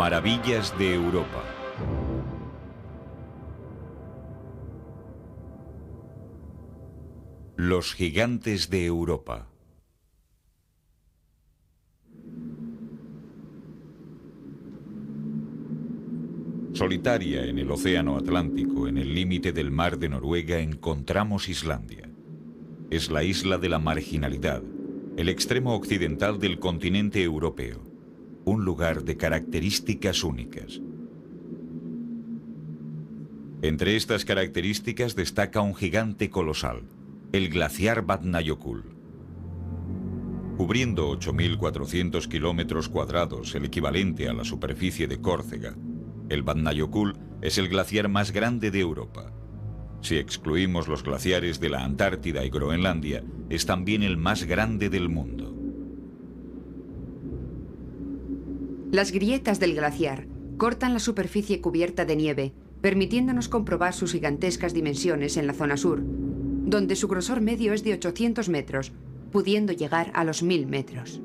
Maravillas de Europa. Los gigantes de Europa. Solitaria en el océano Atlántico, en el límite del mar de Noruega, encontramos Islandia. Es la isla de la marginalidad, el extremo occidental del continente europeo. Un lugar de características únicas. Entre estas características destaca un gigante colosal, el glaciar Vatnajökull. Cubriendo 8.400 kilómetros cuadrados, el equivalente a la superficie de Córcega, el Vatnajökull es el glaciar más grande de Europa. Si excluimos los glaciares de la Antártida y Groenlandia, es también el más grande del mundo. Las grietas del glaciar cortan la superficie cubierta de nieve, permitiéndonos comprobar sus gigantescas dimensiones en la zona sur, donde su grosor medio es de 800 metros, pudiendo llegar a los 1000 metros.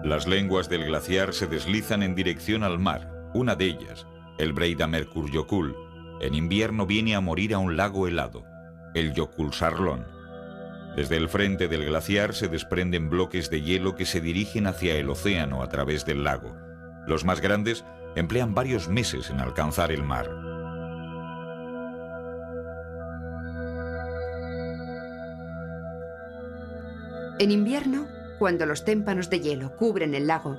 Las lenguas del glaciar se deslizan en dirección al mar. Una de ellas, el Breiðamerkurjökull, en invierno viene a morir a un lago helado, el Jökulsárlón. Desde el frente del glaciar se desprenden bloques de hielo que se dirigen hacia el océano a través del lago. Los más grandes emplean varios meses en alcanzar el mar. En invierno, cuando los témpanos de hielo cubren el lago,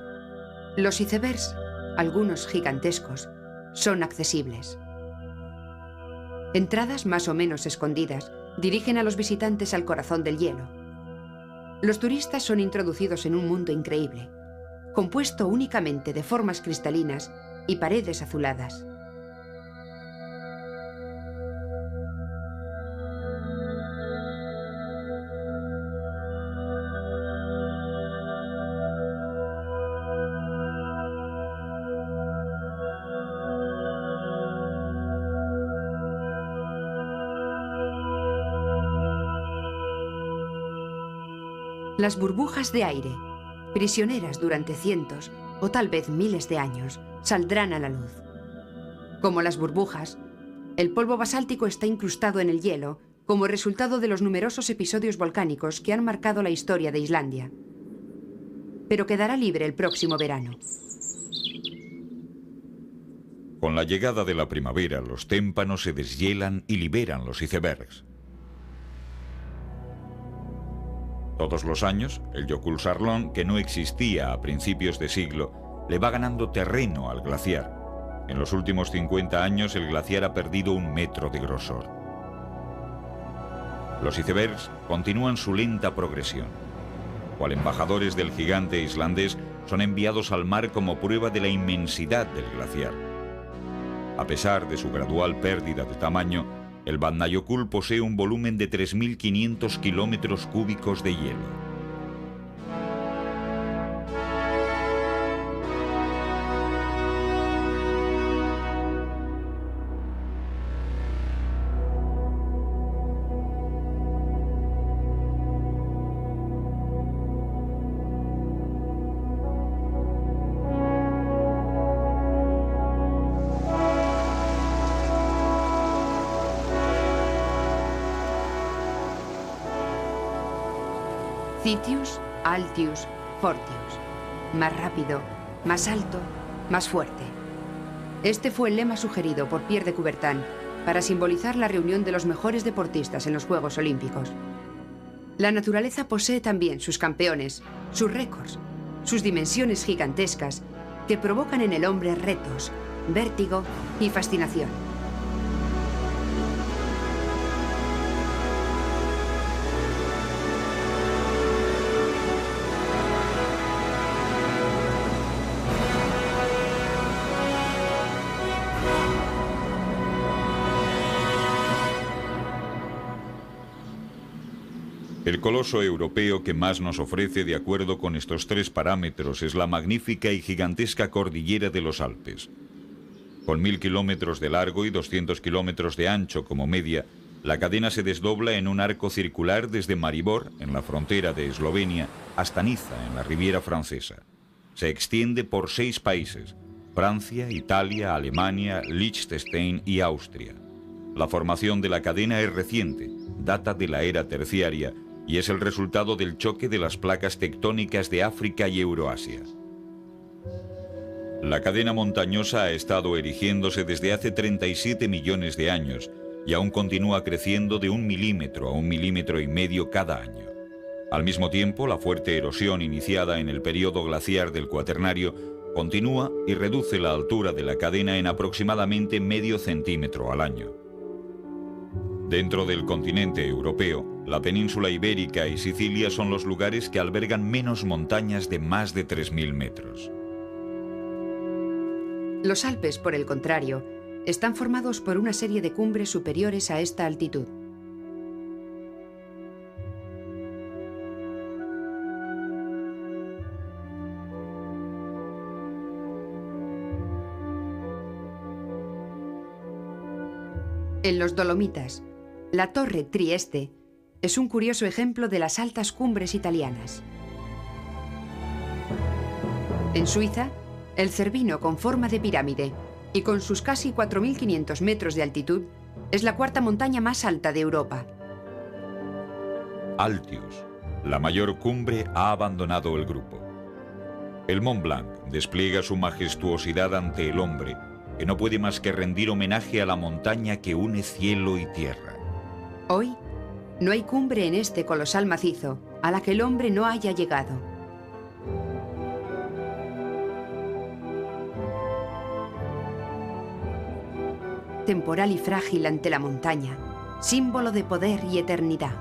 los icebergs, algunos gigantescos, son accesibles. Entradas más o menos escondidas dirigen a los visitantes al corazón del hielo. Los turistas son introducidos en un mundo increíble, compuesto únicamente de formas cristalinas y paredes azuladas. Las burbujas de aire, prisioneras durante cientos o tal vez miles de años, saldrán a la luz. Como las burbujas, el polvo basáltico está incrustado en el hielo como resultado de los numerosos episodios volcánicos que han marcado la historia de Islandia. Pero quedará libre el próximo verano. Con la llegada de la primavera, los témpanos se deshielan y liberan los icebergs. Todos los años, el Jökulsárlón, que no existía a principios de siglo, le va ganando terreno al glaciar. En los últimos 50 años, el glaciar ha perdido 1 metro de grosor. Los icebergs continúan su lenta progresión. Cual embajadores del gigante islandés, son enviados al mar como prueba de la inmensidad del glaciar. A pesar de su gradual pérdida de tamaño, el Vatnajökull posee un volumen de 3.500 kilómetros cúbicos de hielo. Citius, Altius, Fortius. Más rápido, más alto, más fuerte. Este fue el lema sugerido por Pierre de Coubertin para simbolizar la reunión de los mejores deportistas en los Juegos Olímpicos. La naturaleza posee también sus campeones, sus récords, sus dimensiones gigantescas que provocan en el hombre retos, vértigo y fascinación. El coloso europeo que más nos ofrece de acuerdo con estos tres parámetros es la magnífica y gigantesca cordillera de los Alpes. Con 1000 kilómetros de largo y 200 kilómetros de ancho como media, la cadena se desdobla en un arco circular desde Maribor, en la frontera de Eslovenia, hasta Niza, en la Riviera Francesa. Se extiende por 6 países: Francia, Italia, Alemania, Liechtenstein y Austria. La formación de la cadena es reciente, data de la era terciaria, y es el resultado del choque de las placas tectónicas de África y Euroasia. La cadena montañosa ha estado erigiéndose desde hace 37 millones de años y aún continúa creciendo de 1 milímetro a 1,5 milímetros cada año. Al mismo tiempo, la fuerte erosión iniciada en el período glaciar del Cuaternario continúa y reduce la altura de la cadena en aproximadamente medio centímetro al año. Dentro del continente europeo, la península ibérica y Sicilia son los lugares que albergan menos montañas de más de 3000 metros. Los Alpes, por el contrario, están formados por una serie de cumbres superiores a esta altitud. En los Dolomitas, la Torre Trieste es un curioso ejemplo de las altas cumbres italianas. En Suiza, el Cervino, con forma de pirámide y con sus casi 4500 metros de altitud, es la cuarta montaña más alta de Europa. Altius, la mayor cumbre, ha abandonado el grupo. El Mont Blanc despliega su majestuosidad ante el hombre, que no puede más que rendir homenaje a la montaña que une cielo y tierra. Hoy, no hay cumbre en este colosal macizo a la que el hombre no haya llegado. Temporal y frágil ante la montaña, símbolo de poder y eternidad.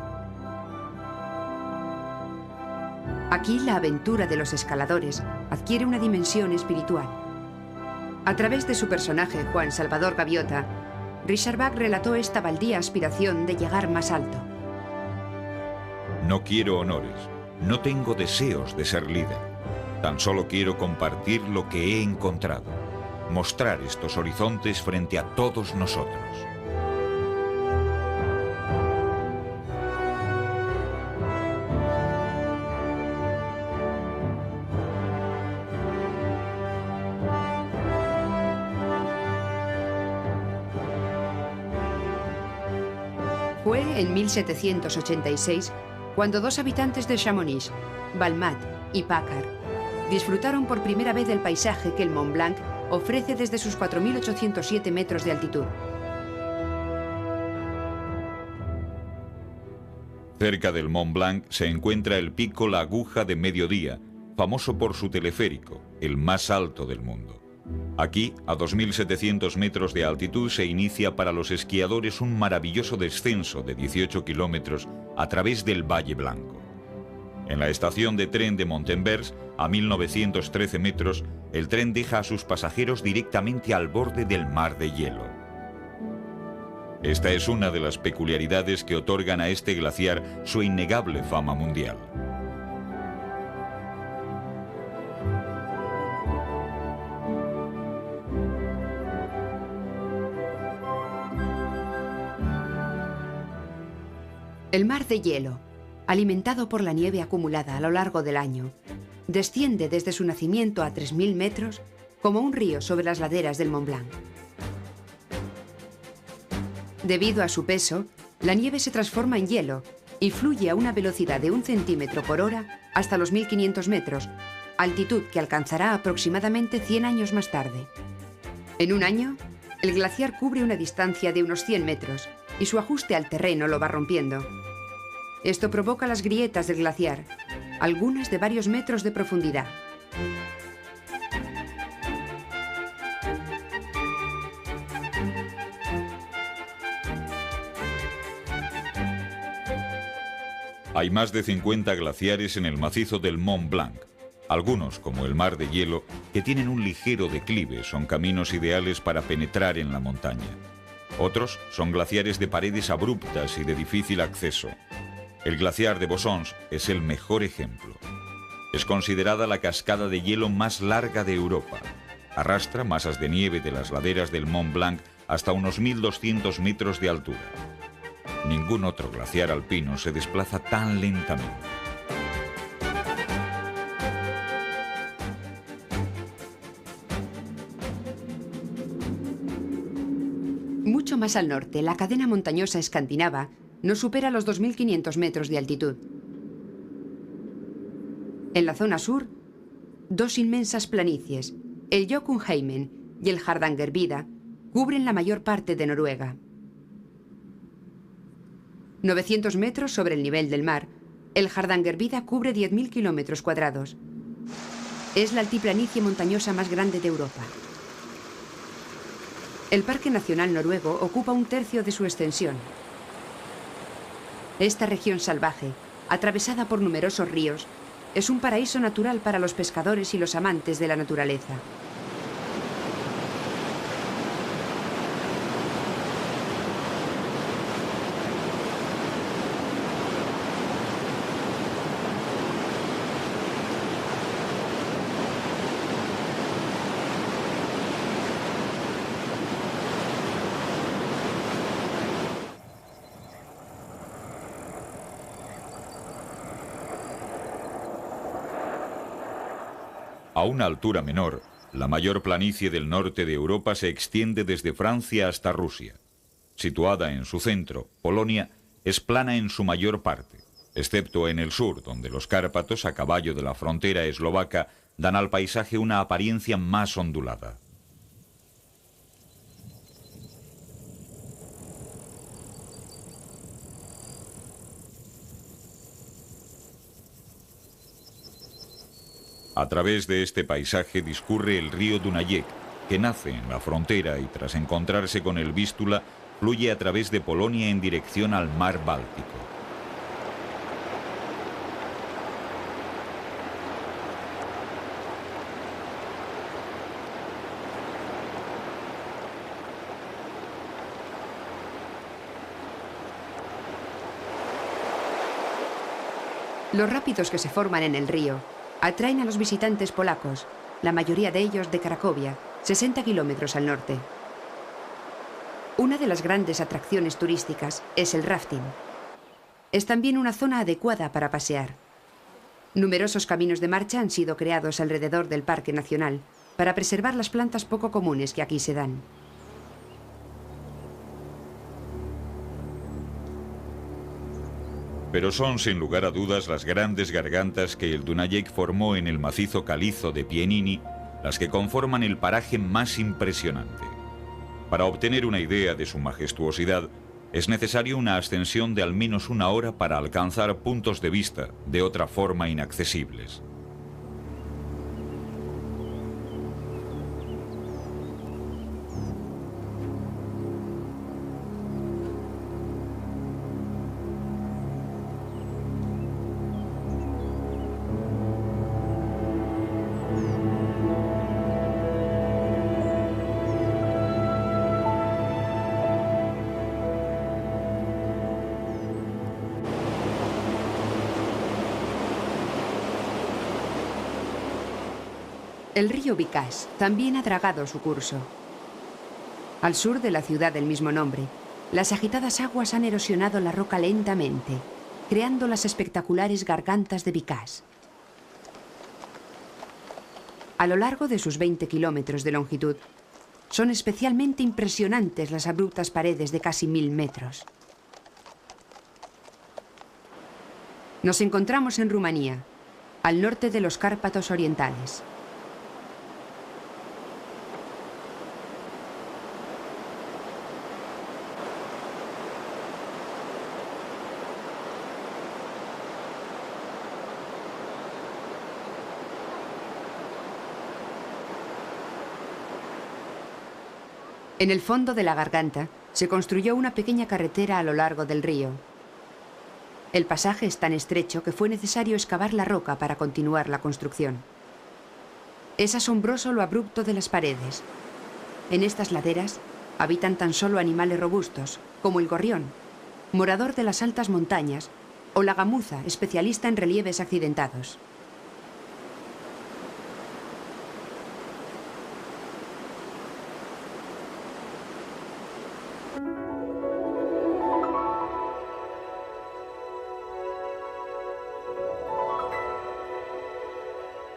Aquí la aventura de los escaladores adquiere una dimensión espiritual. A través de su personaje, Juan Salvador Gaviota, Richard Bach relató esta baldía aspiración de llegar más alto. No quiero honores, no tengo deseos de ser líder. Tan solo quiero compartir lo que he encontrado, mostrar estos horizontes frente a todos nosotros. Fue en 1786 cuando dos habitantes de Chamonix, Balmat y Paccard, disfrutaron por primera vez del paisaje que el Mont Blanc ofrece desde sus 4.807 metros de altitud. Cerca del Mont Blanc se encuentra el pico La Aguja de Mediodía, famoso por su teleférico, el más alto del mundo. Aquí, a 2.700 metros de altitud, se inicia para los esquiadores un maravilloso descenso de 18 kilómetros a través del Valle Blanco. En la estación de tren de Montenvers, a 1.913 metros, el tren deja a sus pasajeros directamente al borde del mar de hielo. Esta es una de las peculiaridades que otorgan a este glaciar su innegable fama mundial. El mar de hielo, alimentado por la nieve acumulada a lo largo del año, desciende desde su nacimiento a 3000 metros como un río sobre las laderas del Mont Blanc. Debido a su peso, la nieve se transforma en hielo y fluye a una velocidad de 1 centímetro por hora hasta los 1500 metros, altitud que alcanzará aproximadamente 100 años más tarde. En un año, el glaciar cubre una distancia de unos 100 metros y su ajuste al terreno lo va rompiendo. Esto provoca las grietas del glaciar, algunas de varios metros de profundidad. Hay más de 50 glaciares en el macizo del Mont Blanc. Algunos, como el Mar de Hielo, que tienen un ligero declive, son caminos ideales para penetrar en la montaña. Otros son glaciares de paredes abruptas y de difícil acceso. El glaciar de Bossons es el mejor ejemplo. Es considerada la cascada de hielo más larga de Europa. Arrastra masas de nieve de las laderas del Mont Blanc hasta unos 1200 metros de altura. Ningún otro glaciar alpino se desplaza tan lentamente. Mucho más al norte, la cadena montañosa escandinava no supera los 2500 metros de altitud. En la zona sur, dos inmensas planicies, el Jotunheimen y el Hardangervidda, cubren la mayor parte de Noruega. 900 metros sobre el nivel del mar, el Hardangervidda cubre 10.000 kilómetros cuadrados. Es la altiplanicie montañosa más grande de Europa. El Parque Nacional Noruego ocupa 1/3 de su extensión. Esta región salvaje, atravesada por numerosos ríos, es un paraíso natural para los pescadores y los amantes de la naturaleza. A una altura menor, la mayor planicie del norte de Europa se extiende desde Francia hasta Rusia. Situada en su centro, Polonia es plana en su mayor parte, excepto en el sur, donde los Cárpatos, a caballo de la frontera eslovaca, dan al paisaje una apariencia más ondulada. A través de este paisaje discurre el río Dunajec, que nace en la frontera y tras encontrarse con el Vístula, fluye a través de Polonia en dirección al mar Báltico. Los rápidos que se forman en el río atraen a los visitantes polacos, la mayoría de ellos de Cracovia, 60 kilómetros al norte. Una de las grandes atracciones turísticas es el rafting. Es también una zona adecuada para pasear. Numerosos caminos de marcha han sido creados alrededor del Parque Nacional para preservar las plantas poco comunes que aquí se dan. Pero son sin lugar a dudas las grandes gargantas que el Dunajec formó en el macizo calizo de Pienini las que conforman el paraje más impresionante. Para obtener una idea de su majestuosidad, es necesario una ascensión de al menos 1 hora para alcanzar puntos de vista de otra forma inaccesibles. El río Bicaz también ha dragado su curso. Al sur de la ciudad del mismo nombre, las agitadas aguas han erosionado la roca lentamente, creando las espectaculares gargantas de Bicaz. A lo largo de sus 20 kilómetros de longitud, son especialmente impresionantes las abruptas paredes de casi 1000 metros. Nos encontramos en Rumanía, al norte de los Cárpatos orientales. En el fondo de la garganta se construyó una pequeña carretera a lo largo del río. El pasaje es tan estrecho que fue necesario excavar la roca para continuar la construcción. Es asombroso lo abrupto de las paredes. En estas laderas habitan tan solo animales robustos, como el gorrión, morador de las altas montañas, o la gamuza, especialista en relieves accidentados.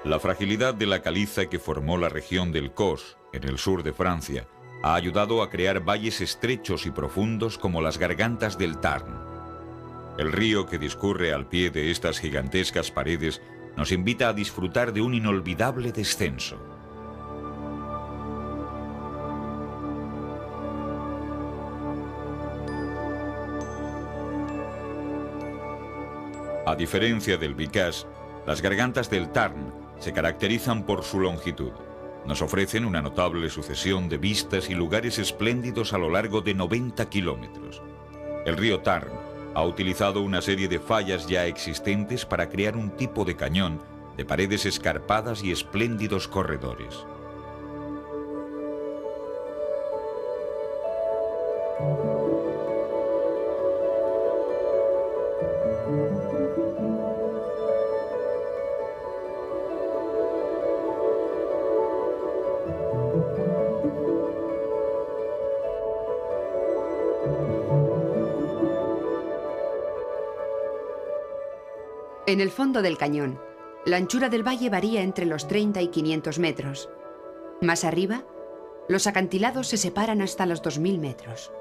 La fragilidad de la caliza que formó la región del Cos, en el sur de Francia, ha ayudado a crear valles estrechos y profundos como las gargantas del Tarn. El río que discurre al pie de estas gigantescas paredes nos invita a disfrutar de un inolvidable descenso. A diferencia del Bicaz, las gargantas del Tarn se caracterizan por su longitud. Nos ofrecen una notable sucesión de vistas y lugares espléndidos a lo largo de 90 kilómetros. El río Tarn ha utilizado una serie de fallas ya existentes para crear un tipo de cañón de paredes escarpadas y espléndidos corredores. En el fondo del cañón, la anchura del valle varía entre los 30 y 500 metros. Más arriba, los acantilados se separan hasta los 2000 metros.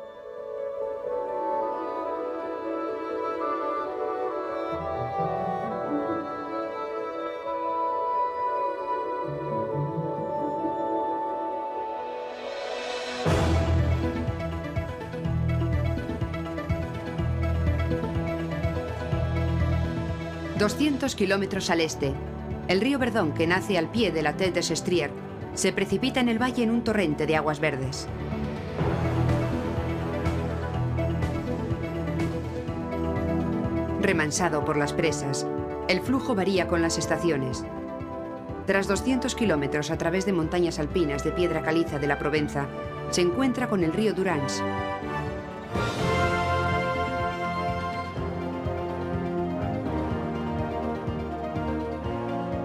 ...200 kilómetros al este, el río Verdon, que nace al pie de la Tête des Estriers, se precipita en el valle en un torrente de aguas verdes. Remansado por las presas, el flujo varía con las estaciones. Tras 200 kilómetros a través de montañas alpinas de piedra caliza de la Provenza, se encuentra con el río Durance.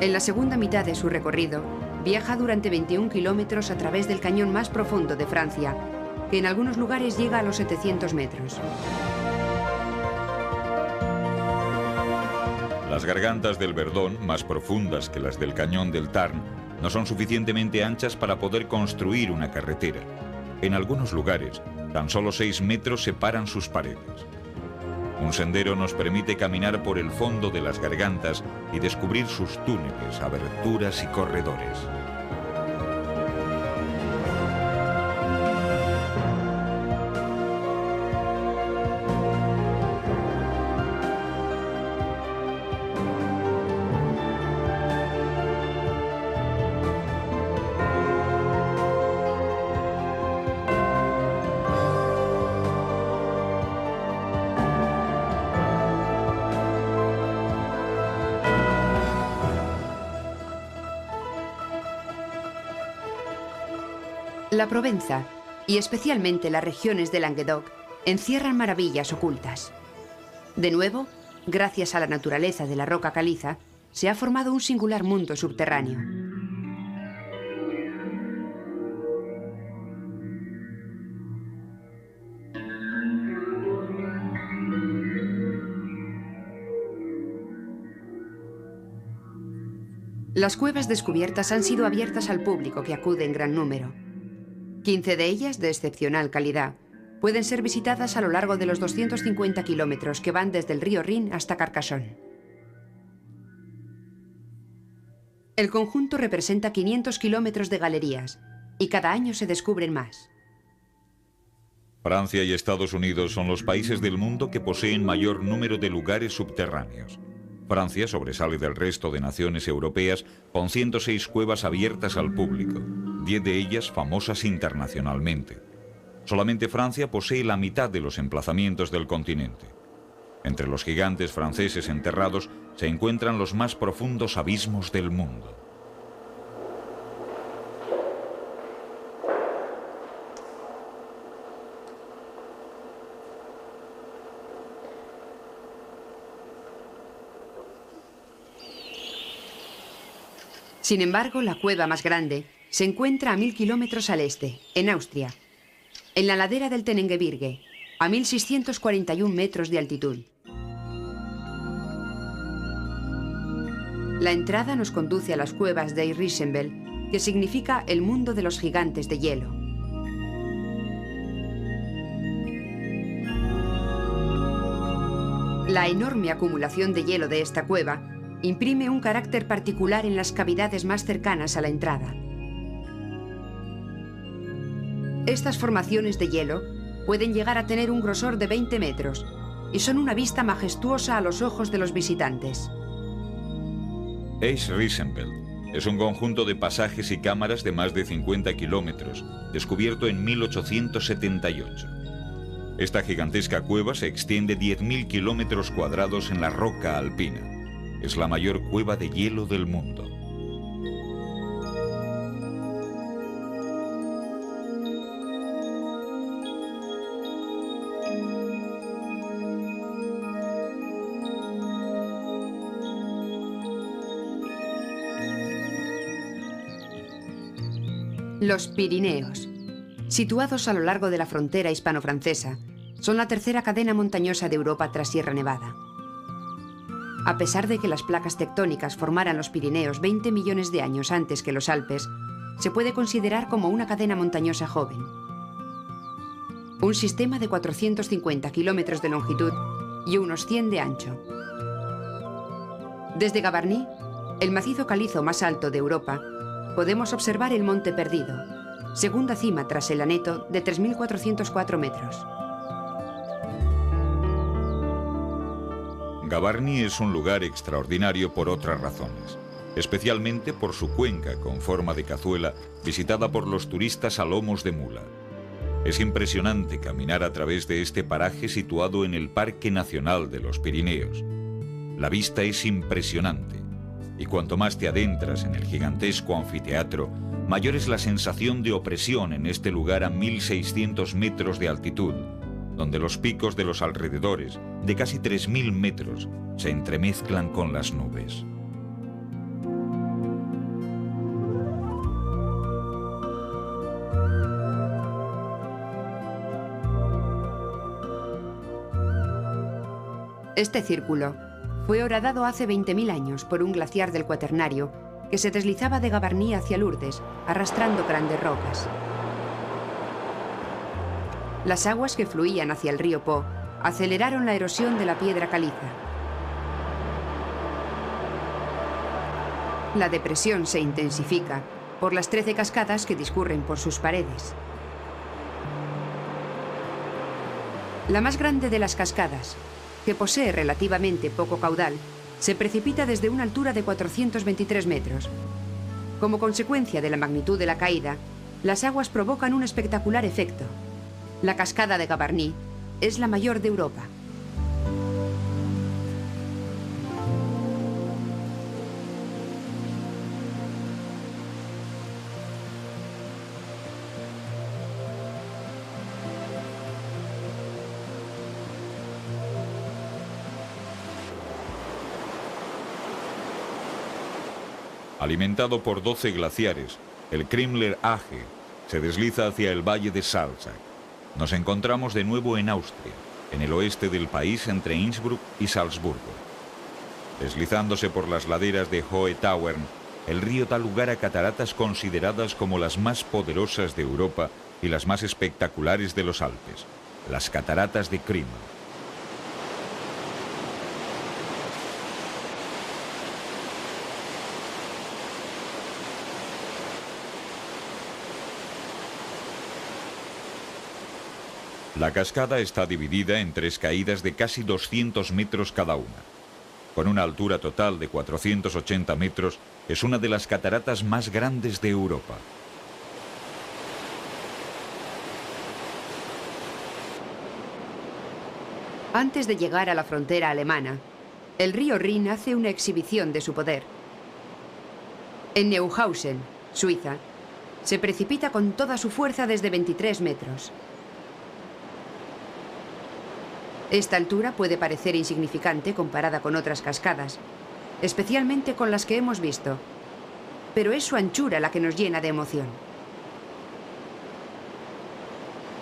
En la segunda mitad de su recorrido, viaja durante 21 kilómetros a través del cañón más profundo de Francia, que en algunos lugares llega a los 700 metros. Las gargantas del Verdon, más profundas que las del cañón del Tarn, no son suficientemente anchas para poder construir una carretera. En algunos lugares, tan solo 6 metros separan sus paredes. Un sendero nos permite caminar por el fondo de las gargantas y descubrir sus túneles, aberturas y corredores. La Provenza, y especialmente las regiones de Languedoc, encierran maravillas ocultas. De nuevo, gracias a la naturaleza de la roca caliza, se ha formado un singular mundo subterráneo. Las cuevas descubiertas han sido abiertas al público, que acude en gran número. 15 de ellas, de excepcional calidad, pueden ser visitadas a lo largo de los 250 kilómetros que van desde el río Rin hasta Carcassonne. El conjunto representa 500 kilómetros de galerías y cada año se descubren más. Francia y Estados Unidos son los países del mundo que poseen mayor número de lugares subterráneos. Francia sobresale del resto de naciones europeas con 106 cuevas abiertas al público, 10 de ellas famosas internacionalmente. Solamente Francia posee la mitad de los emplazamientos del continente. Entre los gigantes franceses enterrados se encuentran los más profundos abismos del mundo. Sin embargo, la cueva más grande se encuentra a 1000 kilómetros al este, en Austria, en la ladera del Tenengebirge, a 1641 metros de altitud. La entrada nos conduce a las cuevas de Risenbel, que significa el mundo de los gigantes de hielo. La enorme acumulación de hielo de esta cueva imprime un carácter particular en las cavidades más cercanas a la entrada. Estas formaciones de hielo pueden llegar a tener un grosor de 20 metros y son una vista majestuosa a los ojos de los visitantes. Esch Risenfeld es un conjunto de pasajes y cámaras de más de 50 kilómetros, descubierto en 1878. Esta gigantesca cueva se extiende 10.000 kilómetros cuadrados en la roca alpina. Es la mayor cueva de hielo del mundo. Los Pirineos, situados a lo largo de la frontera hispano-francesa, son la tercera cadena montañosa de Europa tras Sierra Nevada. A pesar de que las placas tectónicas formaran los Pirineos 20 millones de años antes que los Alpes, se puede considerar como una cadena montañosa joven. Un sistema de 450 kilómetros de longitud y unos 100 de ancho. Desde Gavarnie, el macizo calizo más alto de Europa, podemos observar el Monte Perdido, segunda cima tras el Aneto de 3.404 metros. Gavarnie es un lugar extraordinario por otras razones, especialmente por su cuenca con forma de cazuela visitada por los turistas a lomos de mula. Es impresionante caminar a través de este paraje situado en el Parque Nacional de los Pirineos. La vista es impresionante y cuanto más te adentras en el gigantesco anfiteatro, mayor es la sensación de opresión en este lugar a 1.600 metros de altitud, donde los picos de los alrededores, de casi 3.000 metros, se entremezclan con las nubes. Este círculo fue horadado hace 20.000 años por un glaciar del Cuaternario que se deslizaba de Gavarnie hacia Lourdes, arrastrando grandes rocas. Las aguas que fluían hacia el río Po aceleraron la erosión de la piedra caliza. La depresión se intensifica por las 13 cascadas que discurren por sus paredes. La más grande de las cascadas, que posee relativamente poco caudal, se precipita desde una altura de 423 metros. Como consecuencia de la magnitud de la caída, las aguas provocan un espectacular efecto. La cascada de Gavarnie es la mayor de Europa. Alimentado por 12 glaciares, el Krimler Age se desliza hacia el valle de Salzach. Nos encontramos de nuevo en Austria, en el oeste del país entre Innsbruck y Salzburgo. Deslizándose por las laderas de Hohe Tauern, el río da lugar a cataratas consideradas como las más poderosas de Europa y las más espectaculares de los Alpes, las cataratas de Krim. La cascada está dividida en 3 caídas de casi 200 metros cada una. Con una altura total de 480 metros, es una de las cataratas más grandes de Europa. Antes de llegar a la frontera alemana, el río Rin hace una exhibición de su poder. En Neuhausen, Suiza, se precipita con toda su fuerza desde 23 metros. Esta altura puede parecer insignificante comparada con otras cascadas, especialmente con las que hemos visto, pero es su anchura la que nos llena de emoción.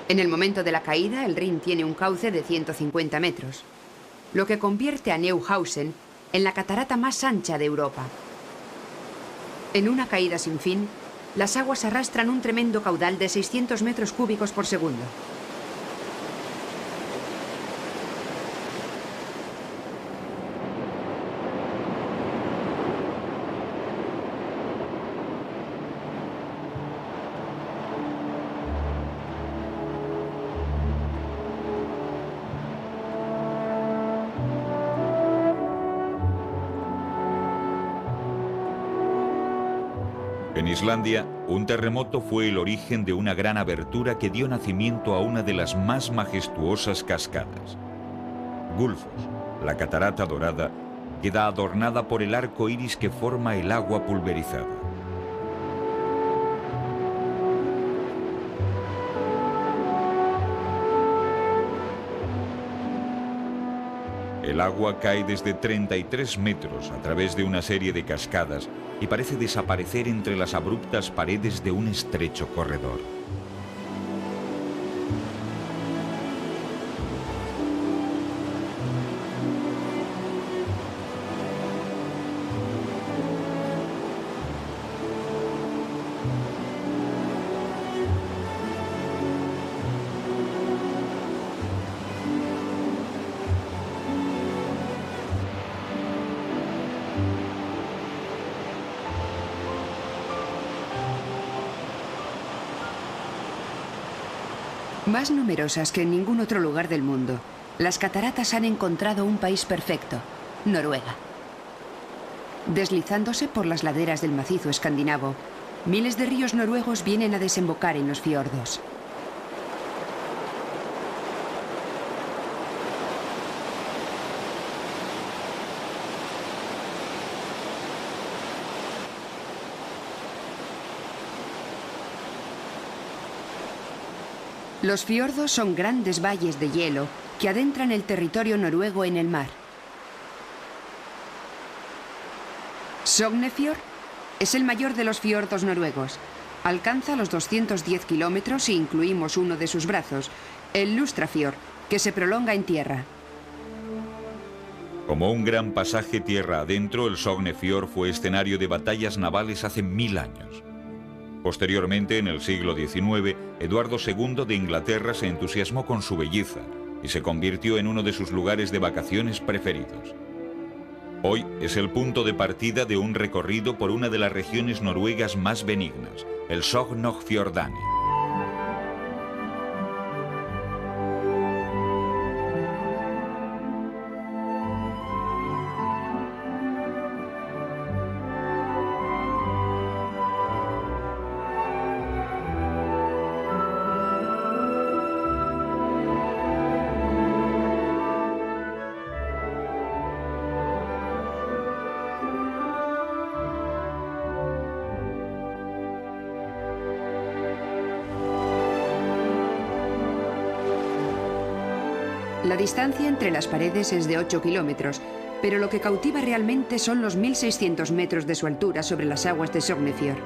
En el momento de la caída, el Rin tiene un cauce de 150 metros, lo que convierte a Neuhausen en la catarata más ancha de Europa. En una caída sin fin, las aguas arrastran un tremendo caudal de 600 metros cúbicos por segundo. En Islandia, un terremoto fue el origen de una gran abertura que dio nacimiento a una de las más majestuosas cascadas. Gullfoss, la catarata dorada, queda adornada por el arco iris que forma el agua pulverizada. El agua cae desde 33 metros a través de una serie de cascadas y parece desaparecer entre las abruptas paredes de un estrecho corredor. Más numerosas que en ningún otro lugar del mundo, las cataratas han encontrado un país perfecto, Noruega. Deslizándose por las laderas del macizo escandinavo, miles de ríos noruegos vienen a desembocar en los fiordos. Los fiordos son grandes valles de hielo que adentran el territorio noruego en el mar. Sognefjord es el mayor de los fiordos noruegos. Alcanza los 210 kilómetros si incluimos uno de sus brazos, el Lustrafjord, que se prolonga en tierra. Como un gran pasaje tierra adentro, el Sognefjord fue escenario de batallas navales hace 1000 años. Posteriormente, en el siglo XIX, Eduardo II de Inglaterra se entusiasmó con su belleza y se convirtió en uno de sus lugares de vacaciones preferidos. Hoy es el punto de partida de un recorrido por una de las regiones noruegas más benignas, el Sognefjordani. La distancia entre las paredes es de 8 kilómetros, pero lo que cautiva realmente son los 1.600 metros de su altura sobre las aguas de Sognefjord.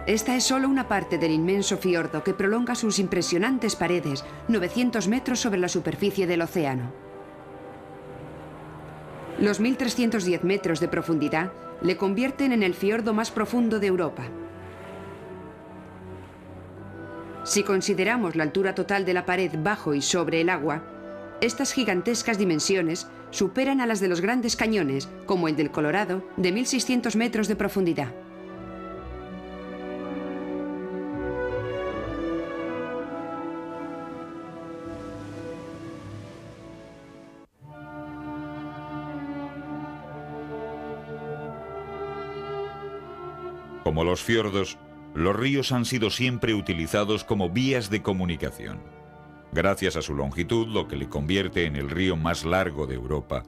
Esta es solo una parte del inmenso fiordo que prolonga sus impresionantes paredes, 900 metros sobre la superficie del océano. Los 1.310 metros de profundidad le convierten en el fiordo más profundo de Europa. Si consideramos la altura total de la pared bajo y sobre el agua, estas gigantescas dimensiones superan a las de los grandes cañones, como el del Colorado, de 1.600 metros de profundidad. Como los fiordos, los ríos han sido siempre utilizados como vías de comunicación. Gracias a su longitud, lo que le convierte en el río más largo de Europa,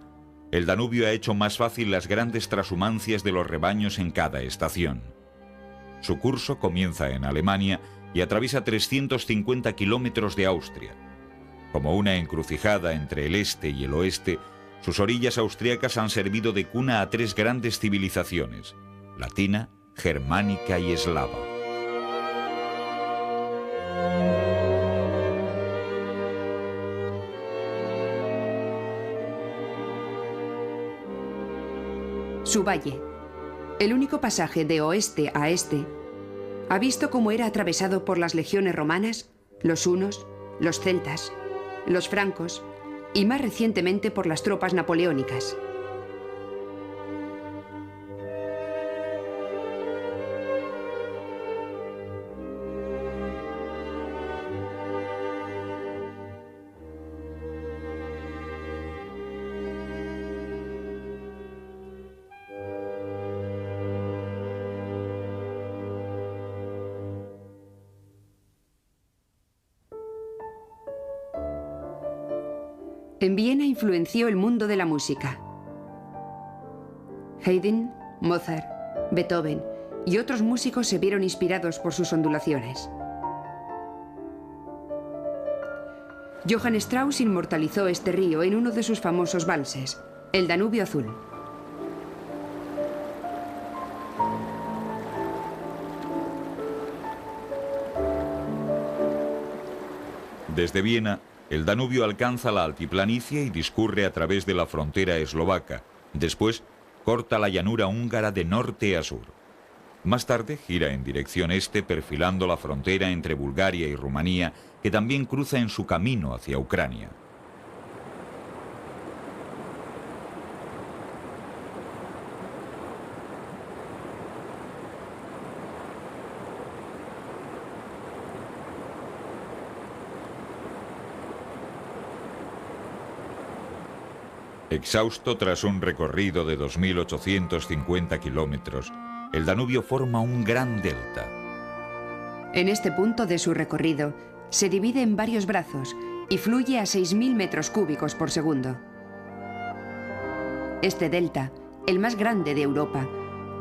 el Danubio ha hecho más fácil las grandes trashumancias de los rebaños en cada estación. Su curso comienza en Alemania y atraviesa 350 kilómetros de Austria. Como una encrucijada entre el este y el oeste, sus orillas austriacas han servido de cuna a tres grandes civilizaciones: latina, germánica y eslava. Su valle, el único pasaje de oeste a este, ha visto cómo era atravesado por las legiones romanas, los hunos, los celtas, los francos y más recientemente por las tropas napoleónicas. En Viena influenció el mundo de la música. Haydn, Mozart, Beethoven y otros músicos se vieron inspirados por sus ondulaciones. Johann Strauss inmortalizó este río en uno de sus famosos valses, el Danubio Azul. Desde Viena, el Danubio alcanza la altiplanicie y discurre a través de la frontera eslovaca. Después, corta la llanura húngara de norte a sur. Más tarde, gira en dirección este, perfilando la frontera entre Bulgaria y Rumanía, que también cruza en su camino hacia Ucrania. Exhausto tras un recorrido de 2.850 kilómetros, el Danubio forma un gran delta. En este punto de su recorrido, se divide en varios brazos y fluye a 6.000 metros cúbicos por segundo. Este delta, el más grande de Europa,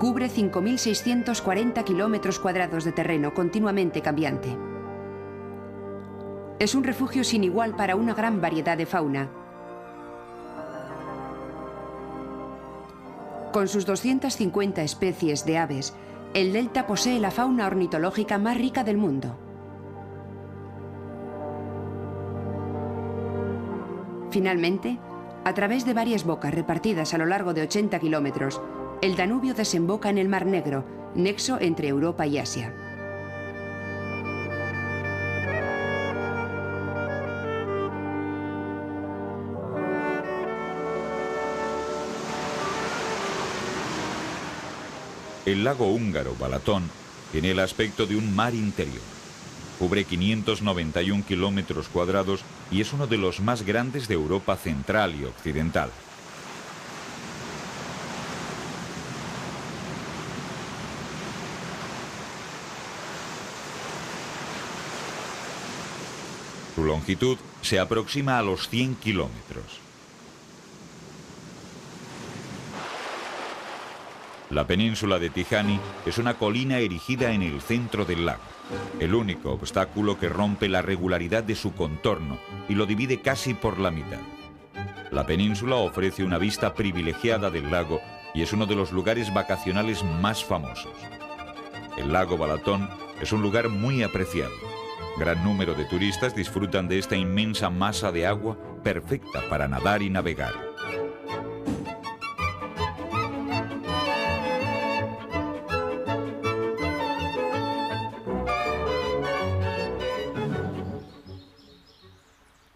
cubre 5.640 kilómetros cuadrados de terreno continuamente cambiante. Es un refugio sin igual para una gran variedad de fauna. Con sus 250 especies de aves, el delta posee la fauna ornitológica más rica del mundo. Finalmente, a través de varias bocas repartidas a lo largo de 80 kilómetros, el Danubio desemboca en el Mar Negro, nexo entre Europa y Asia. El lago húngaro Balatón tiene el aspecto de un mar interior. Cubre 591 kilómetros cuadrados y es uno de los más grandes de Europa central y occidental. Su longitud se aproxima a los 100 kilómetros. La península de Tihany es una colina erigida en el centro del lago, el único obstáculo que rompe la regularidad de su contorno y lo divide casi por la mitad. La península ofrece una vista privilegiada del lago y es uno de los lugares vacacionales más famosos. El lago Balatón es un lugar muy apreciado. Gran número de turistas disfrutan de esta inmensa masa de agua perfecta para nadar y navegar.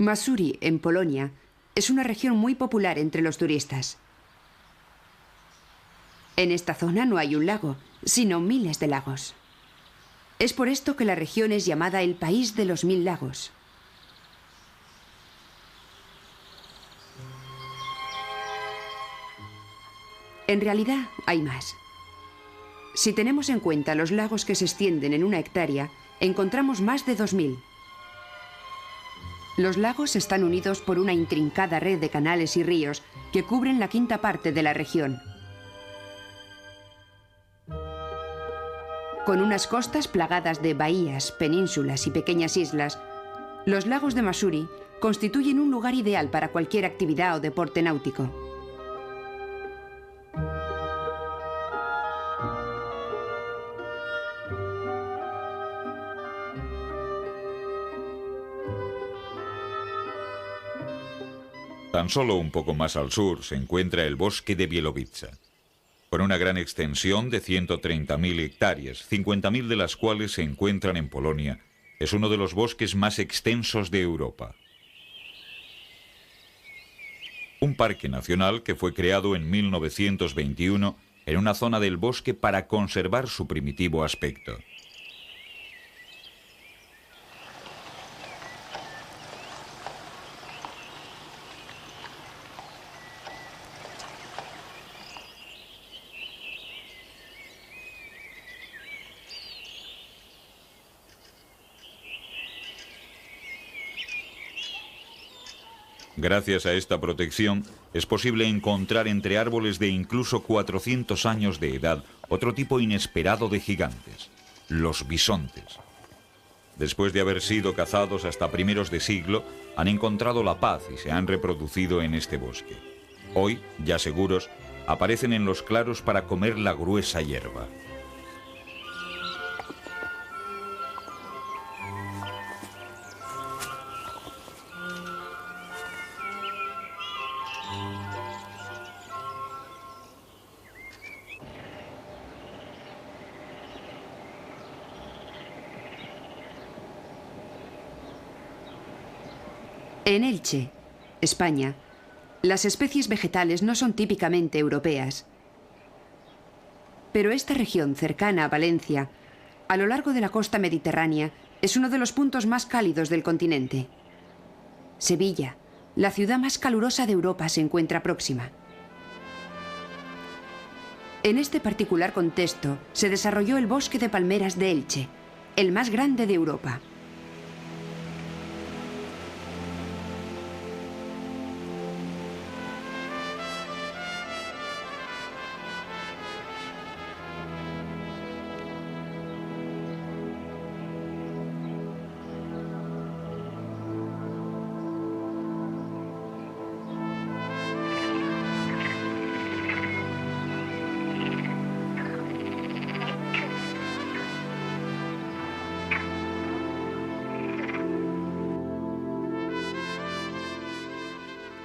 Masury, en Polonia, es una región muy popular entre los turistas. En esta zona no hay un lago, sino miles de lagos. Es por esto que la región es llamada el País de los Mil Lagos. En realidad, hay más. Si tenemos en cuenta los lagos que se extienden en una hectárea, encontramos más de 2000. Los lagos están unidos por una intrincada red de canales y ríos que cubren la quinta parte de la región. Con unas costas plagadas de bahías, penínsulas y pequeñas islas, los lagos de Missouri constituyen un lugar ideal para cualquier actividad o deporte náutico. Tan solo un poco más al sur se encuentra el bosque de Bielowieża, con una gran extensión de 130.000 hectáreas, 50.000 de las cuales se encuentran en Polonia. Es uno de los bosques más extensos de Europa. Un parque nacional que fue creado en 1921 en una zona del bosque para conservar su primitivo aspecto. Gracias a esta protección, es posible encontrar entre árboles de incluso 400 años de edad otro tipo inesperado de gigantes, los bisontes. Después de haber sido cazados hasta primeros de siglo, han encontrado la paz y se han reproducido en este bosque. Hoy, ya seguros, aparecen en los claros para comer la gruesa hierba. En Elche, España, las especies vegetales no son típicamente europeas. Pero esta región cercana a Valencia, a lo largo de la costa mediterránea, es uno de los puntos más cálidos del continente. Sevilla, la ciudad más calurosa de Europa, se encuentra próxima. En este particular contexto se desarrolló el bosque de palmeras de Elche, el más grande de Europa.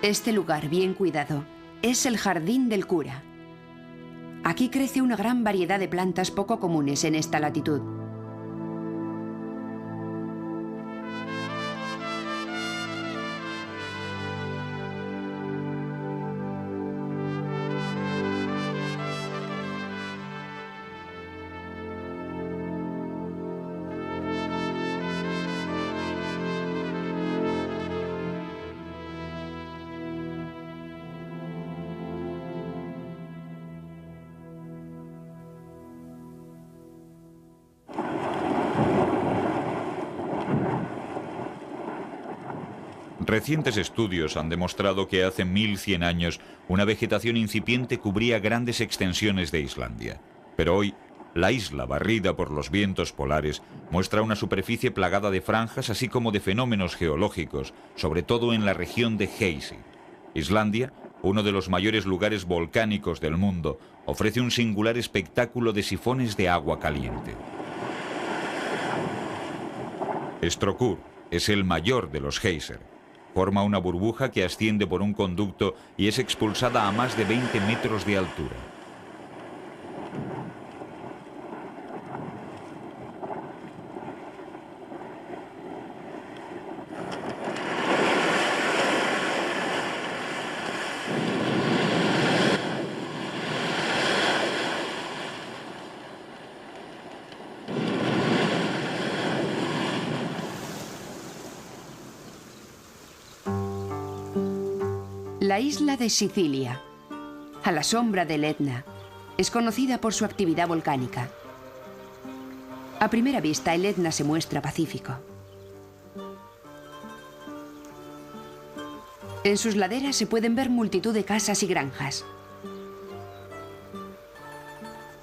Este lugar bien cuidado es el Jardín del Cura. Aquí crece una gran variedad de plantas poco comunes en esta latitud. Recientes estudios han demostrado que hace 1100 años una vegetación incipiente cubría grandes extensiones de Islandia. Pero hoy, la isla, barrida por los vientos polares, muestra una superficie plagada de franjas así como de fenómenos geológicos, sobre todo en la región de Geysi. Islandia, uno de los mayores lugares volcánicos del mundo, ofrece un singular espectáculo de sifones de agua caliente. Strókur es el mayor de los geyser. Forma una burbuja que asciende por un conducto y es expulsada a más de 20 metros de altura. La isla de Sicilia, a la sombra del Etna, es conocida por su actividad volcánica. A primera vista, el Etna se muestra pacífico. En sus laderas se pueden ver multitud de casas y granjas.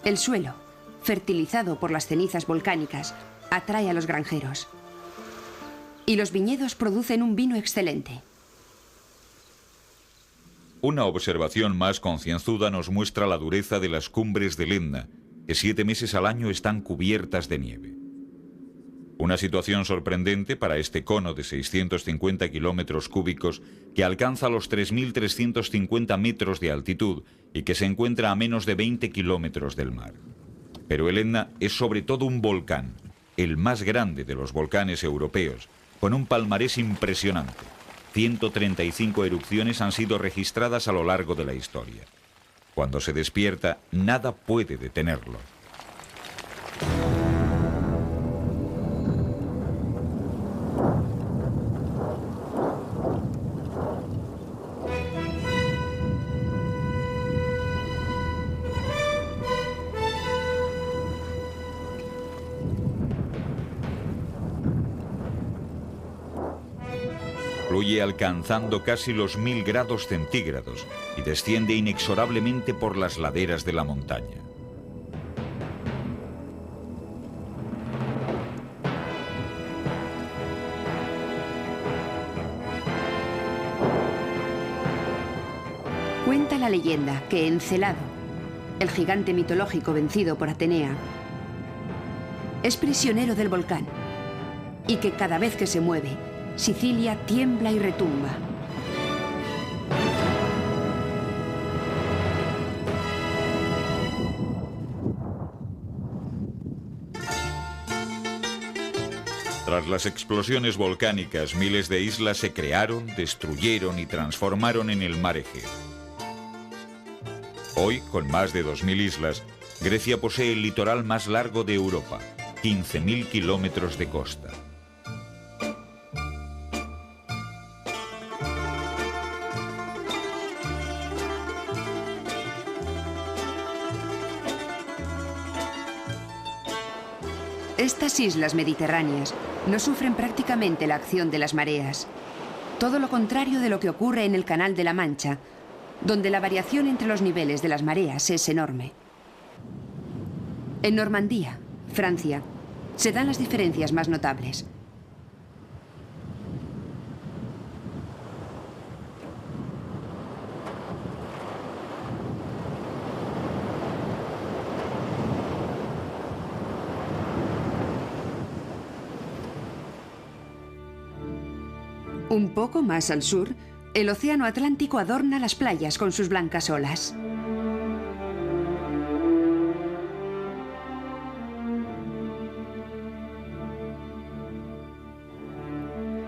El suelo, fertilizado por las cenizas volcánicas, atrae a los granjeros. Y los viñedos producen un vino excelente. Una observación más concienzuda nos muestra la dureza de las cumbres del Etna, que 7 meses al año están cubiertas de nieve. Una situación sorprendente para este cono de 650 kilómetros cúbicos que alcanza los 3.350 metros de altitud y que se encuentra a menos de 20 kilómetros del mar. Pero el Etna es sobre todo un volcán, el más grande de los volcanes europeos, con un palmarés impresionante. 135 erupciones han sido registradas a lo largo de la historia. Cuando se despierta, nada puede detenerlo. Fluye alcanzando casi los 1000 grados centígrados y desciende inexorablemente por las laderas de la montaña. Cuenta la leyenda que Encelado, el gigante mitológico vencido por Atenea, es prisionero del volcán y que cada vez que se mueve, Sicilia tiembla y retumba. Tras las explosiones volcánicas, miles de islas se crearon, destruyeron y transformaron en el mar Egeo. Hoy, con más de 2000 islas, Grecia posee el litoral más largo de Europa, 15.000 kilómetros de costa. Estas islas mediterráneas no sufren prácticamente la acción de las mareas. Todo lo contrario de lo que ocurre en el Canal de la Mancha, donde la variación entre los niveles de las mareas es enorme. En Normandía, Francia, se dan las diferencias más notables. Un poco más al sur, el océano Atlántico adorna las playas con sus blancas olas.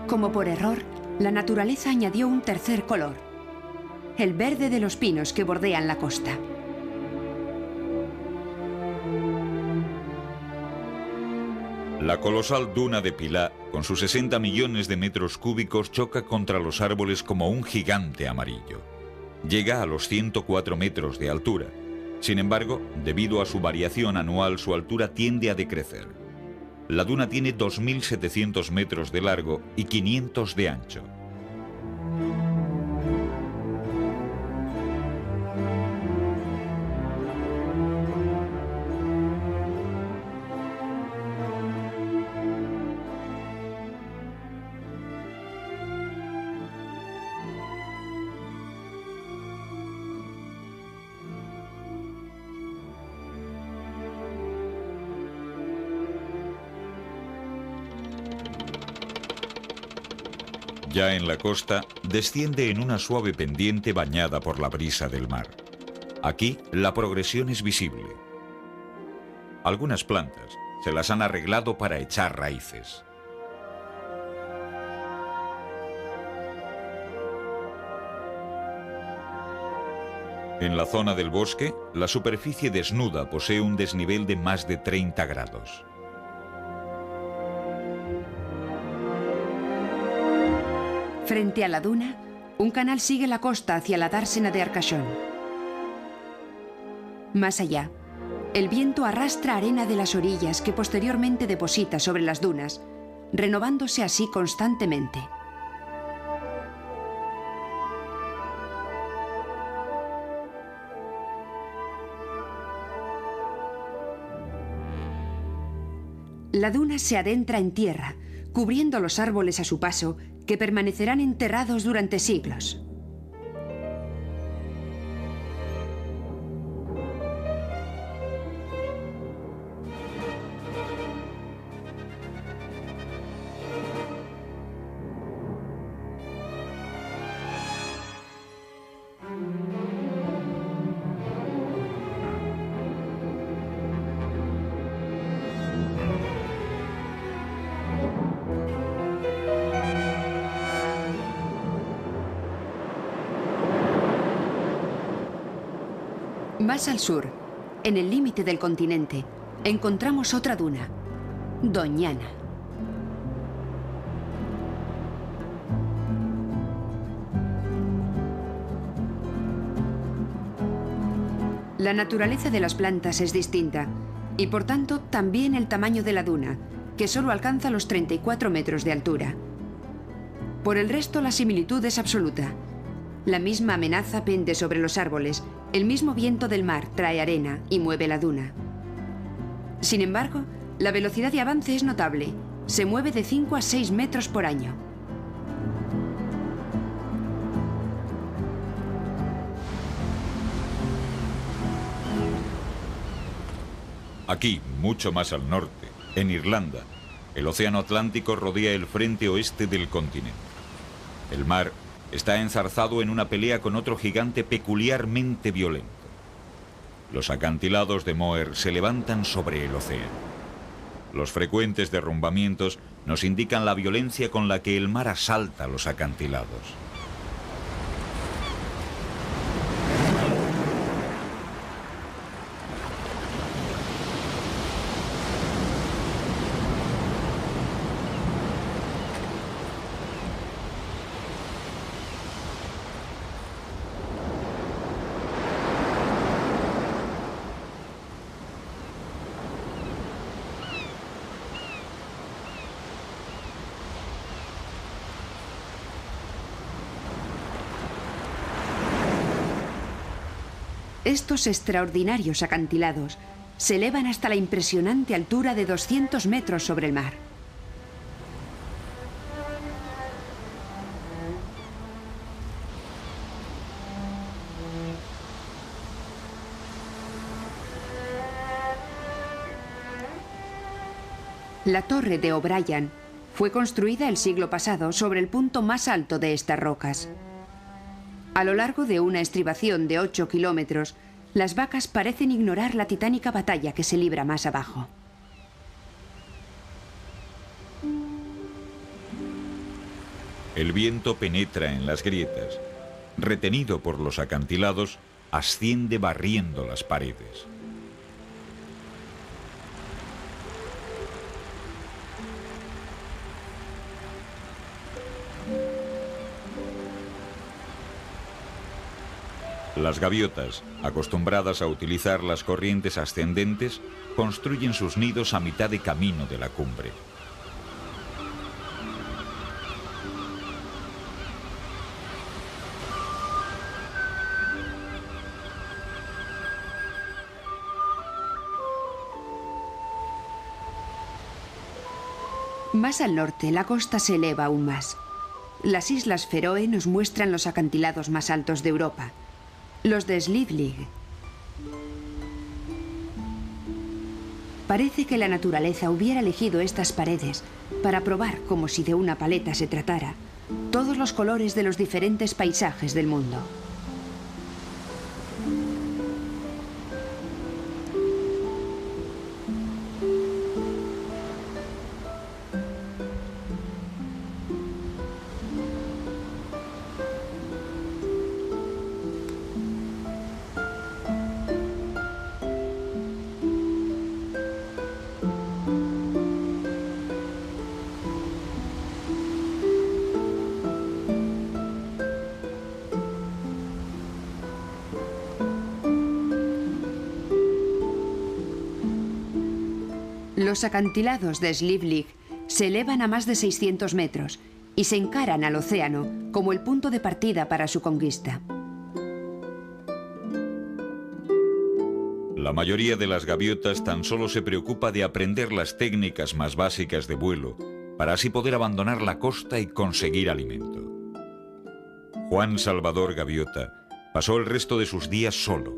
Como por error, la naturaleza añadió un tercer color, el verde de los pinos que bordean la costa. La colosal duna de Pilá, con sus 60 millones de metros cúbicos, choca contra los árboles como un gigante amarillo. Llega a los 104 metros de altura. Sin embargo, debido a su variación anual, su altura tiende a decrecer. La duna tiene 2.700 metros de largo y 500 de ancho. Ya en la costa, desciende en una suave pendiente bañada por la brisa del mar. Aquí, la progresión es visible. Algunas plantas se las han arreglado para echar raíces. En la zona del bosque, la superficie desnuda posee un desnivel de más de 30 grados. Frente a la duna, Un canal sigue la costa hacia la dársena de Arcachon. Más allá, el viento arrastra arena de las orillas que posteriormente deposita sobre las dunas, renovándose así constantemente. La duna se adentra en tierra, cubriendo los árboles a su paso, que permanecerán enterrados durante siglos. Más al sur, en el límite del continente, encontramos otra duna, Doñana. La naturaleza de las plantas es distinta y, por tanto, también el tamaño de la duna, que solo alcanza los 34 metros de altura. Por el resto, la similitud es absoluta. La misma amenaza pende sobre los árboles, el mismo viento del mar trae arena y mueve la duna. Sin embargo, la velocidad de avance es notable. Se mueve de 5 a 6 metros por año. Aquí, mucho más al norte, en Irlanda, el océano Atlántico rodea el frente oeste del continente. El mar está enzarzado en una pelea con otro gigante peculiarmente violento. Los acantilados de Moher se levantan sobre el océano. Los frecuentes derrumbamientos nos indican la violencia con la que el mar asalta los acantilados. Estos extraordinarios acantilados se elevan hasta la impresionante altura de 200 metros sobre el mar. La torre de O'Brien fue construida el siglo pasado sobre el punto más alto de estas rocas. A lo largo de una estribación de 8 kilómetros, las vacas parecen ignorar la titánica batalla que se libra más abajo. El viento penetra en las grietas. Retenido por los acantilados, asciende barriendo las paredes. Las gaviotas, acostumbradas a utilizar las corrientes ascendentes, construyen sus nidos a mitad de camino de la cumbre. Más al norte, la costa se eleva aún más. Las Islas Feroe nos muestran los acantilados más altos de Europa, los de Slidvig. Parece que la naturaleza hubiera elegido estas paredes para probar, como si de una paleta se tratara, todos los colores de los diferentes paisajes del mundo. Los acantilados de Slivlik se elevan a más de 600 metros y se encaran al océano como el punto de partida para su conquista. La mayoría de las gaviotas tan solo se preocupa de aprender las técnicas más básicas de vuelo para así poder abandonar la costa y conseguir alimento. Juan Salvador Gaviota pasó el resto de sus días solo.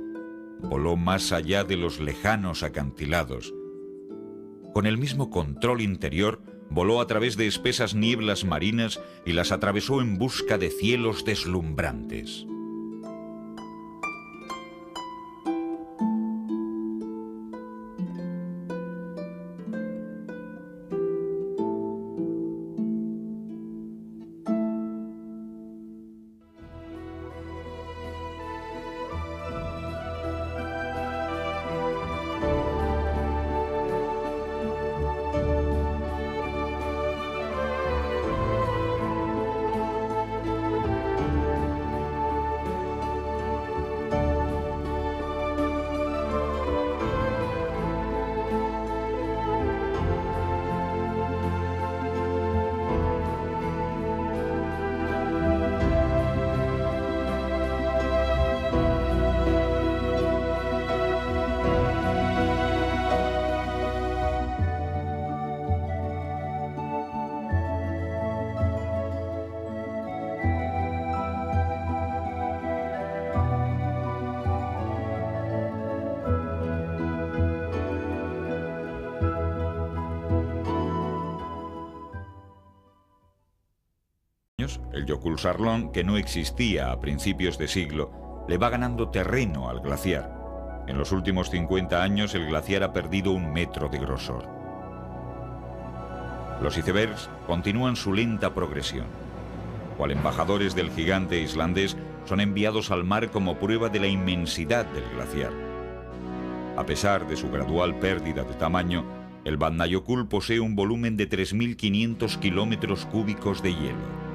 Voló más allá de los lejanos acantilados. Con el mismo control interior, voló a través de espesas nieblas marinas y las atravesó en busca de cielos deslumbrantes. El Jökulsárlón, que no existía a principios de siglo, le va ganando terreno al glaciar. En los últimos 50 años el glaciar ha perdido 1 metro de grosor. Los icebergs continúan su lenta progresión. Cual embajadores del gigante islandés, son enviados al mar como prueba de la inmensidad del glaciar. A pesar de su gradual pérdida de tamaño, el Vatnajökull posee un volumen de 3.500 kilómetros cúbicos de hielo.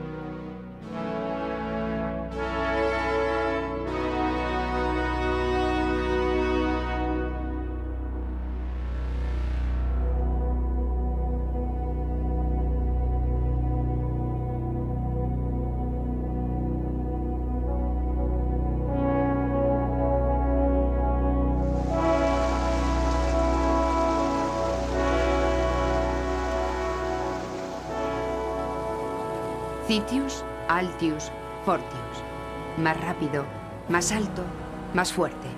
Citius, Altius, Fortius. Más rápido, más alto, más fuerte.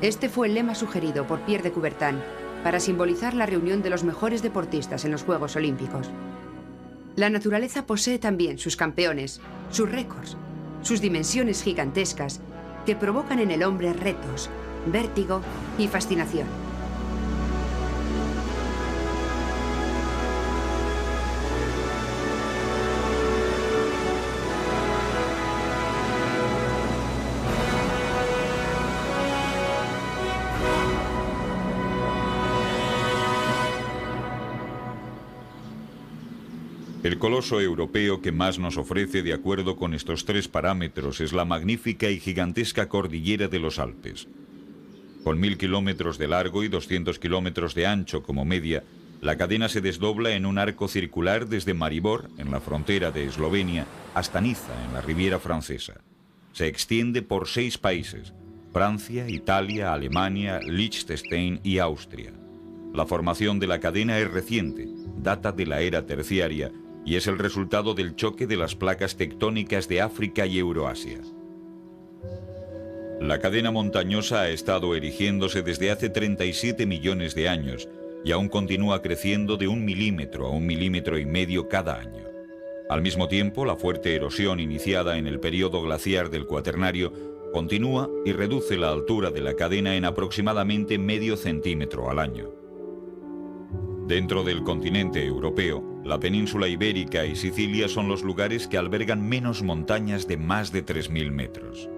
Este fue el lema sugerido por Pierre de Coubertin para simbolizar la reunión de los mejores deportistas en los Juegos Olímpicos. La naturaleza posee también sus campeones, sus récords, sus dimensiones gigantescas que provocan en el hombre retos, vértigo y fascinación. El coloso europeo que más nos ofrece de acuerdo con estos 3 parámetros es la magnífica y gigantesca cordillera de los Alpes. Con 1000 kilómetros de largo y 200 kilómetros de ancho como media, la cadena se desdobla en un arco circular desde Maribor, en la frontera de Eslovenia, hasta Niza, en la Riviera Francesa. Se extiende por 6 países: Francia, Italia, Alemania, Liechtenstein y Austria. La formación de la cadena es reciente, data de la era terciaria, y es el resultado del choque de las placas tectónicas de África y Euroasia. La cadena montañosa ha estado erigiéndose desde hace 37 millones de años y aún continúa creciendo de 1 milímetro a 1,5 milímetros cada año. Al mismo tiempo, la fuerte erosión iniciada en el período glaciar del Cuaternario continúa y reduce la altura de la cadena en aproximadamente medio centímetro al año. Dentro del continente europeo, la península ibérica y Sicilia son los lugares que albergan menos montañas de más de 3.000 metros.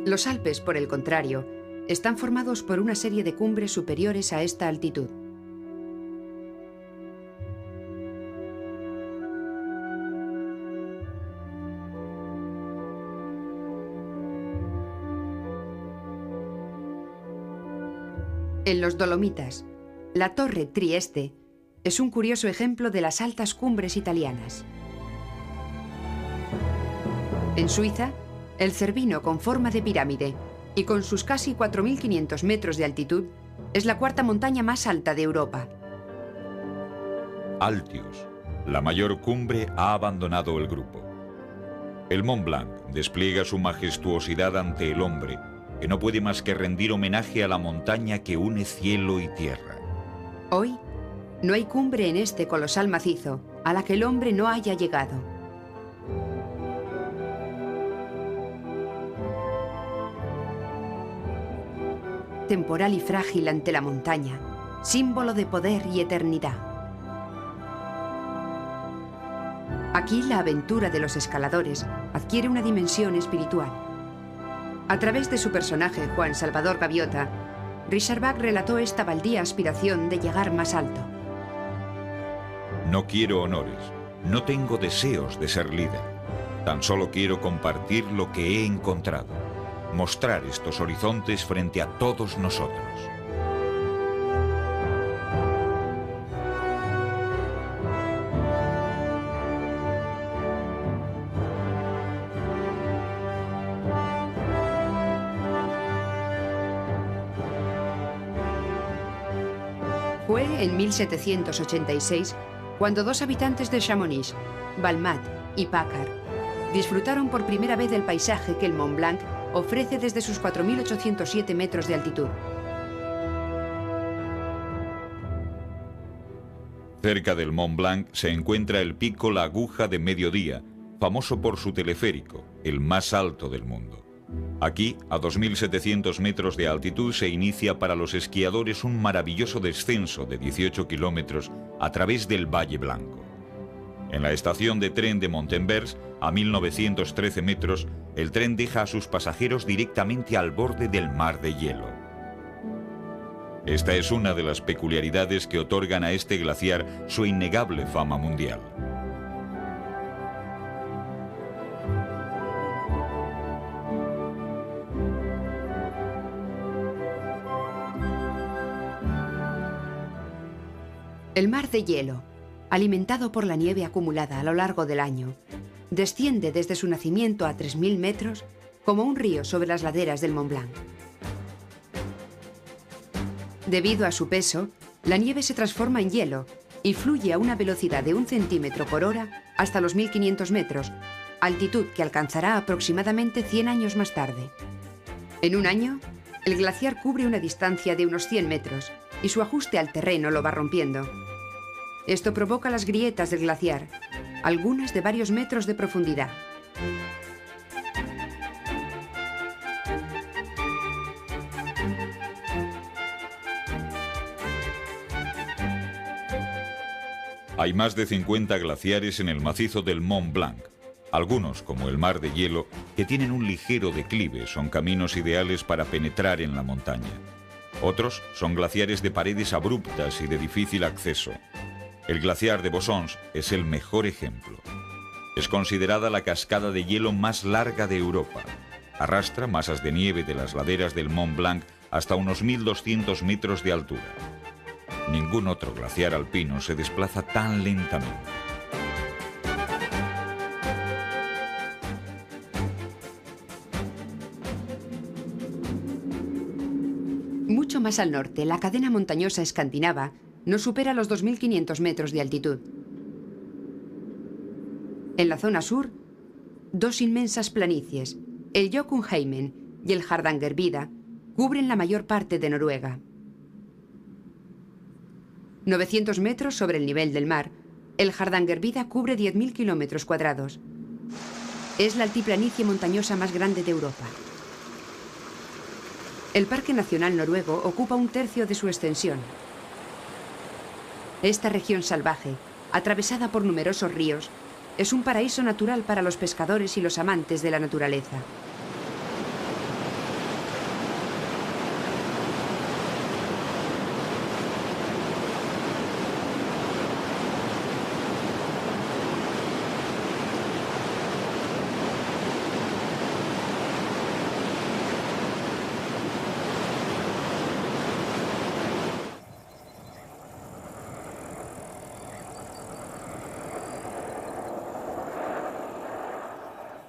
Los Alpes, por el contrario, están formados por una serie de cumbres superiores a esta altitud. En los Dolomitas, la Torre Trieste es un curioso ejemplo de las altas cumbres italianas. En Suiza, el Cervino, con forma de pirámide y con sus casi 4.500 metros de altitud, es la cuarta montaña más alta de Europa. Altios, la mayor cumbre, ha abandonado el grupo. El Mont Blanc despliega su majestuosidad ante el hombre, que no puede más que rendir homenaje a la montaña que une cielo y tierra. Hoy, no hay cumbre en este colosal macizo a la que el hombre no haya llegado. Temporal y frágil ante la montaña, símbolo de poder y eternidad. Aquí la aventura de los escaladores adquiere una dimensión espiritual. A través de su personaje, Juan Salvador Gaviota, Richard Bach relató esta baldía aspiración de llegar más alto. No quiero honores, no tengo deseos de ser líder. Tan solo quiero compartir lo que he encontrado, mostrar estos horizontes frente a todos nosotros. Fue en 1786 cuando dos habitantes de Chamonix, Balmat y Paccard, disfrutaron por primera vez del paisaje que el Mont Blanc ofrece desde sus 4.807 metros de altitud. Cerca del Mont Blanc se encuentra el pico La Aguja de Mediodía, famoso por su teleférico, el más alto del mundo. Aquí, a 2.700 metros de altitud, se inicia para los esquiadores un maravilloso descenso de 18 kilómetros a través del Valle Blanco. En la estación de tren de Montenvers, a 1.913 metros, el tren deja a sus pasajeros directamente al borde del mar de hielo. Esta es una de las peculiaridades que otorgan a este glaciar su innegable fama mundial. El mar de hielo, alimentado por la nieve acumulada a lo largo del año, desciende desde su nacimiento a 3.000 metros como un río sobre las laderas del Mont Blanc. Debido a su peso, la nieve se transforma en hielo y fluye a una velocidad de 1 centímetro por hora hasta los 1.500 metros, altitud que alcanzará aproximadamente 100 años más tarde. En un año, el glaciar cubre una distancia de unos 100 metros y su ajuste al terreno lo va rompiendo. Esto provoca las grietas del glaciar, algunas de varios metros de profundidad. Hay más de 50 glaciares en el macizo del Mont Blanc. Algunos, como el mar de hielo, que tienen un ligero declive, son caminos ideales para penetrar en la montaña. Otros son glaciares de paredes abruptas y de difícil acceso. El glaciar de Bossons es el mejor ejemplo. Es considerada la cascada de hielo más larga de Europa. Arrastra masas de nieve de las laderas del Mont Blanc hasta unos 1.200 metros de altura. Ningún otro glaciar alpino se desplaza tan lentamente. Mucho más al norte, la cadena montañosa escandinava no supera los 2.500 metros de altitud. En la zona sur, dos inmensas planicies, el Jotunheimen y el Hardangervidda, cubren la mayor parte de Noruega. 900 metros sobre el nivel del mar, el Hardangervidda cubre 10.000 kilómetros cuadrados. Es la altiplanicie montañosa más grande de Europa. El Parque Nacional Noruego ocupa 1/3 de su extensión. Esta región salvaje, atravesada por numerosos ríos, es un paraíso natural para los pescadores y los amantes de la naturaleza.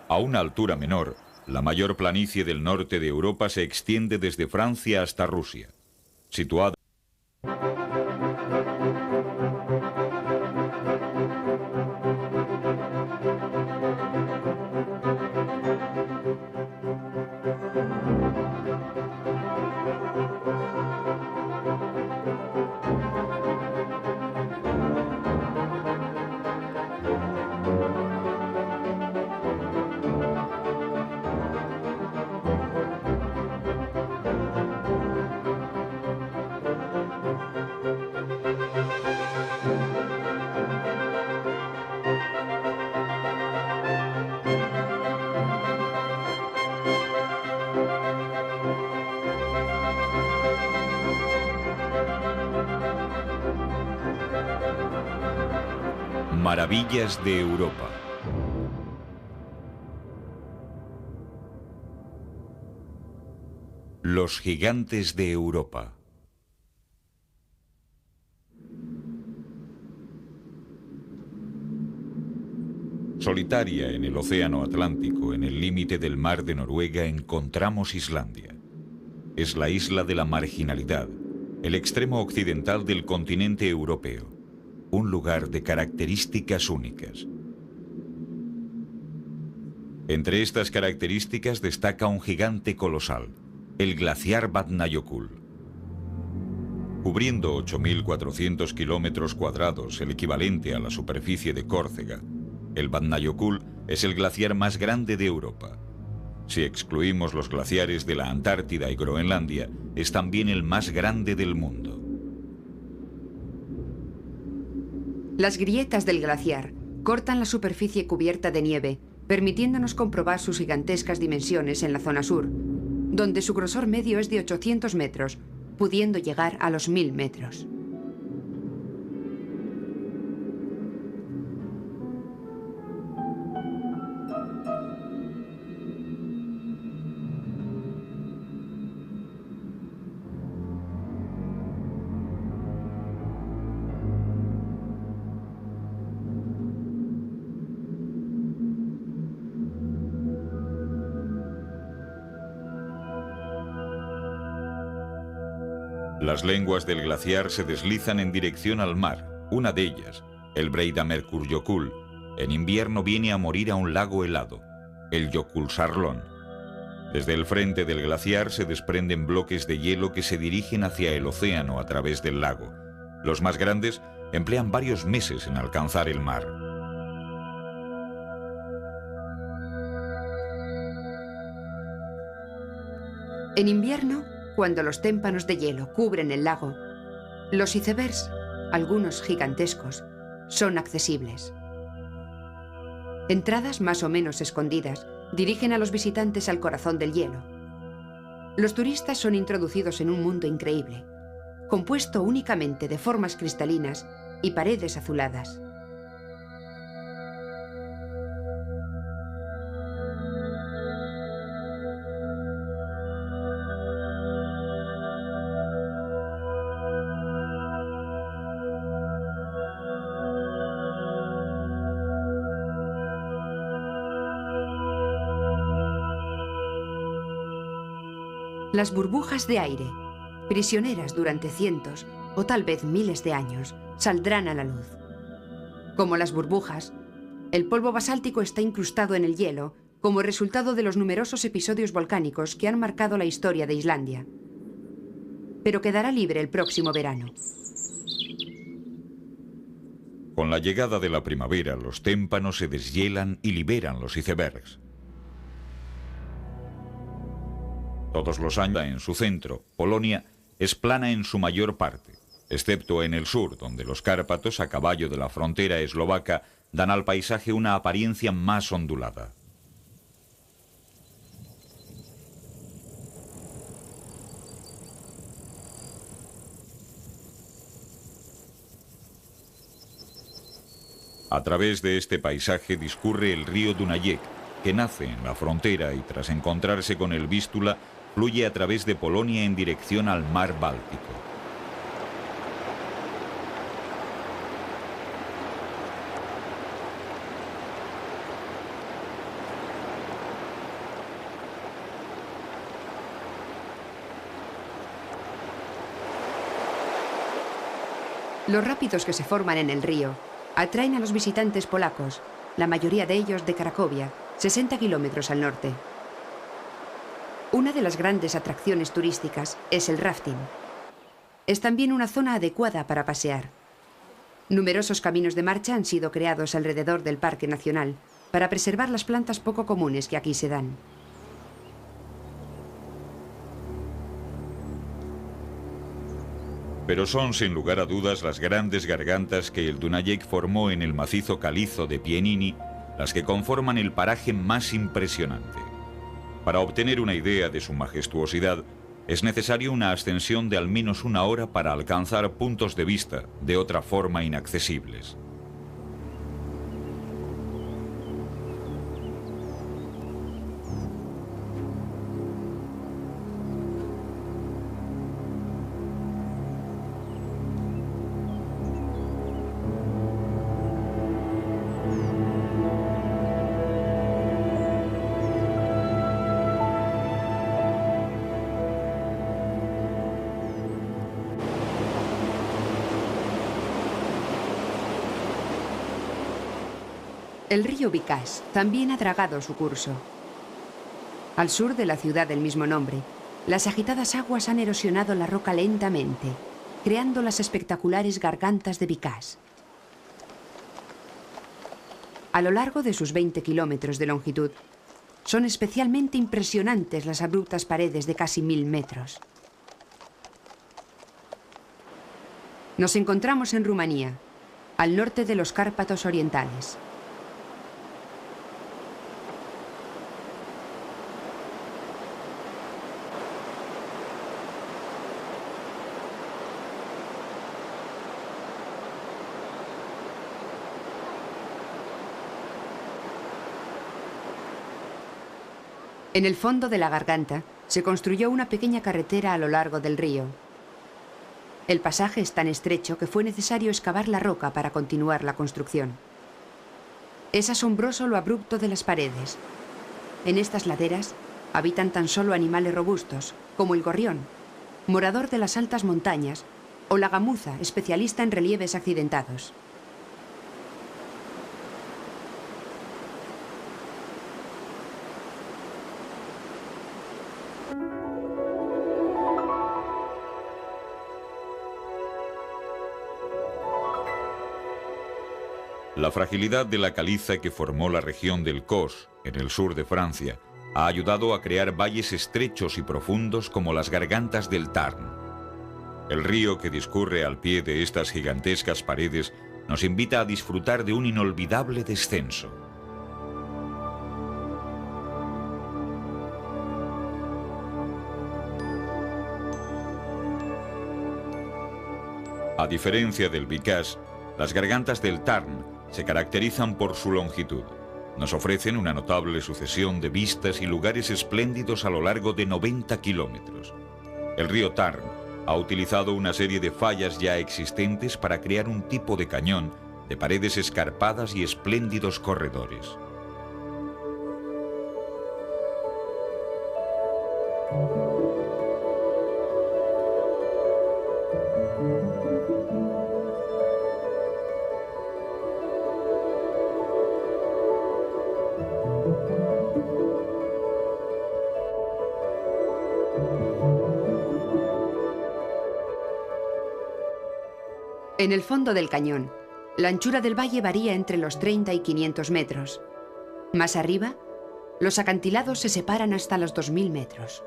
A una altura menor, la mayor planicie del norte de Europa se extiende desde Francia hasta Rusia. Situada Maravillas de Europa. Los gigantes de Europa. Solitaria en el océano Atlántico, en el límite del mar de Noruega, encontramos Islandia. Es la isla de la marginalidad, el extremo occidental del continente europeo. Un lugar de características únicas. Entre estas características destaca un gigante colosal, el glaciar Vatnajökull. Cubriendo 8.400 kilómetros cuadrados, el equivalente a la superficie de Córcega, el Vatnajökull es el glaciar más grande de Europa. Si excluimos los glaciares de la Antártida y Groenlandia, es también el más grande del mundo. Las grietas del glaciar cortan la superficie cubierta de nieve, permitiéndonos comprobar sus gigantescas dimensiones en la zona sur, donde su grosor medio es de 800 metros, pudiendo llegar a los 1000 metros. Las lenguas del glaciar se deslizan en dirección al mar. Una de ellas, el Breiðamerkurjökull, en invierno viene a morir a un lago helado, el Jökulsárlón. Desde el frente del glaciar se desprenden bloques de hielo que se dirigen hacia el océano a través del lago. Los más grandes emplean varios meses en alcanzar el mar. En invierno, cuando los témpanos de hielo cubren el lago, los icebergs, algunos gigantescos, son accesibles. Entradas más o menos escondidas dirigen a los visitantes al corazón del hielo. Los turistas son introducidos en un mundo increíble, compuesto únicamente de formas cristalinas y paredes azuladas. Las burbujas de aire, prisioneras durante cientos o tal vez miles de años, saldrán a la luz. Como las burbujas, el polvo basáltico está incrustado en el hielo como resultado de los numerosos episodios volcánicos que han marcado la historia de Islandia. Pero quedará libre el próximo verano. Con la llegada de la primavera, los témpanos se deshielan y liberan los icebergs. Todos los años, en su centro, Polonia, es plana en su mayor parte, excepto en el sur, donde los Cárpatos, a caballo de la frontera eslovaca, dan al paisaje una apariencia más ondulada. A través de este paisaje discurre el río Dunajec, que nace en la frontera y tras encontrarse con el Vístula, fluye a través de Polonia en dirección al mar Báltico. Los rápidos que se forman en el río atraen a los visitantes polacos, la mayoría de ellos de Cracovia, 60 kilómetros al norte. Una de las grandes atracciones turísticas es el rafting. Es también una zona adecuada para pasear. Numerosos caminos de marcha han sido creados alrededor del Parque Nacional para preservar las plantas poco comunes que aquí se dan. Pero son sin lugar a dudas las grandes gargantas que el Dunajec formó en el macizo calizo de Pieniny las que conforman el paraje más impresionante. Para obtener una idea de su majestuosidad, es necesario una ascensión de al menos una hora para alcanzar puntos de vista de otra forma inaccesibles. El río Bicaz también ha dragado su curso. Al sur de la ciudad del mismo nombre, las agitadas aguas han erosionado la roca lentamente, creando las espectaculares gargantas de Bicaz. A lo largo de sus 20 kilómetros de longitud, son especialmente impresionantes las abruptas paredes de casi 1000 metros. Nos encontramos en Rumanía, al norte de los Cárpatos orientales. En el fondo de la garganta se construyó una pequeña carretera a lo largo del río. El pasaje es tan estrecho que fue necesario excavar la roca para continuar la construcción. Es asombroso lo abrupto de las paredes. En estas laderas habitan tan solo animales robustos, como el gorrión, morador de las altas montañas, o la gamuza, especialista en relieves accidentados. La fragilidad de la caliza que formó la región del Causse, en el sur de Francia, ha ayudado a crear valles estrechos y profundos como las gargantas del Tarn. El río que discurre al pie de estas gigantescas paredes nos invita a disfrutar de un inolvidable descenso. A diferencia del Bicaz, las gargantas del Tarn se caracterizan por su longitud. Nos ofrecen una notable sucesión de vistas y lugares espléndidos a lo largo de 90 kilómetros. El río Tarn ha utilizado una serie de fallas ya existentes para crear un tipo de cañón de paredes escarpadas y espléndidos corredores. En el fondo del cañón, la anchura del valle varía entre los 30 y 500 metros. Más arriba, los acantilados se separan hasta los 2000 metros.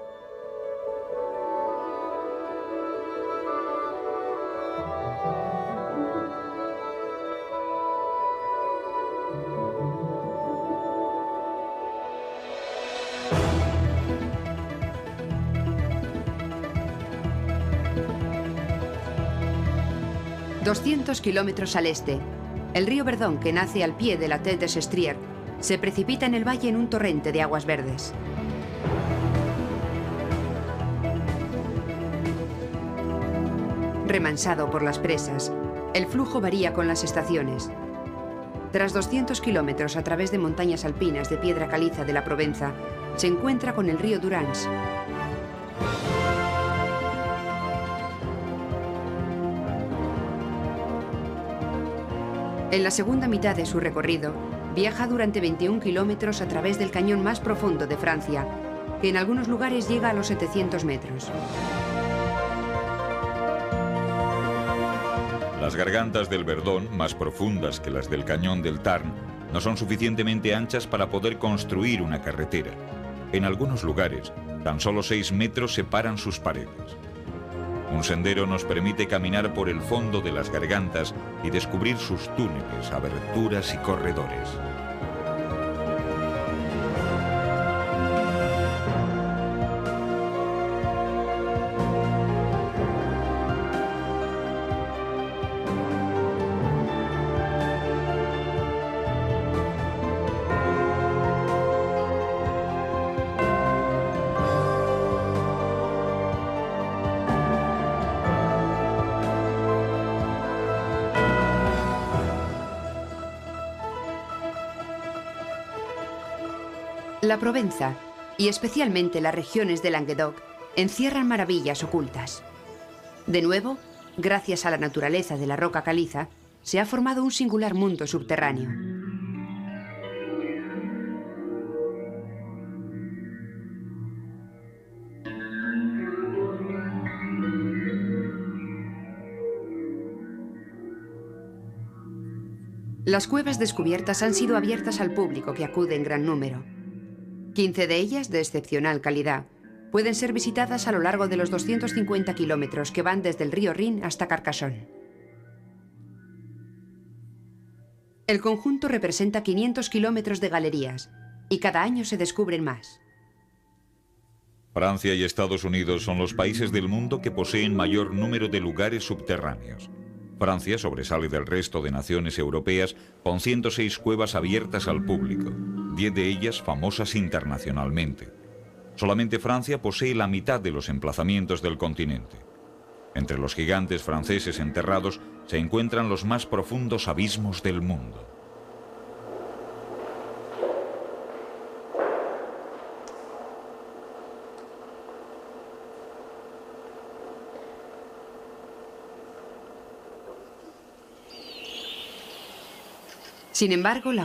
...200 kilómetros al este, el río Verdon, que nace al pie de la Tête des Estriers, se precipita en el valle en un torrente de aguas verdes. Remansado por las presas, el flujo varía con las estaciones. Tras 200 kilómetros a través de montañas alpinas de piedra caliza de la Provenza, se encuentra con el río Durance. En la segunda mitad de su recorrido, viaja durante 21 kilómetros a través del cañón más profundo de Francia, que en algunos lugares llega a los 700 metros. Las gargantas del Verdón, más profundas que las del cañón del Tarn, no son suficientemente anchas para poder construir una carretera. En algunos lugares, tan solo 6 metros separan sus paredes. Un sendero nos permite caminar por el fondo de las gargantas y descubrir sus túneles, aberturas y corredores. La Provenza, y especialmente las regiones de Languedoc, encierran maravillas ocultas. De nuevo, gracias a la naturaleza de la roca caliza, se ha formado un singular mundo subterráneo. Las cuevas descubiertas han sido abiertas al público, que acude en gran número. 15 de ellas, de excepcional calidad, pueden ser visitadas a lo largo de los 250 kilómetros que van desde el río Rin hasta Carcassonne. El conjunto representa 500 kilómetros de galerías, y cada año se descubren más. Francia y Estados Unidos son los países del mundo que poseen mayor número de lugares subterráneos. Francia sobresale del resto de naciones europeas con 106 cuevas abiertas al público, 10 de ellas famosas internacionalmente. Solamente Francia posee la mitad de los emplazamientos del continente. Entre los gigantes franceses enterrados se encuentran los más profundos abismos del mundo. Sin embargo, la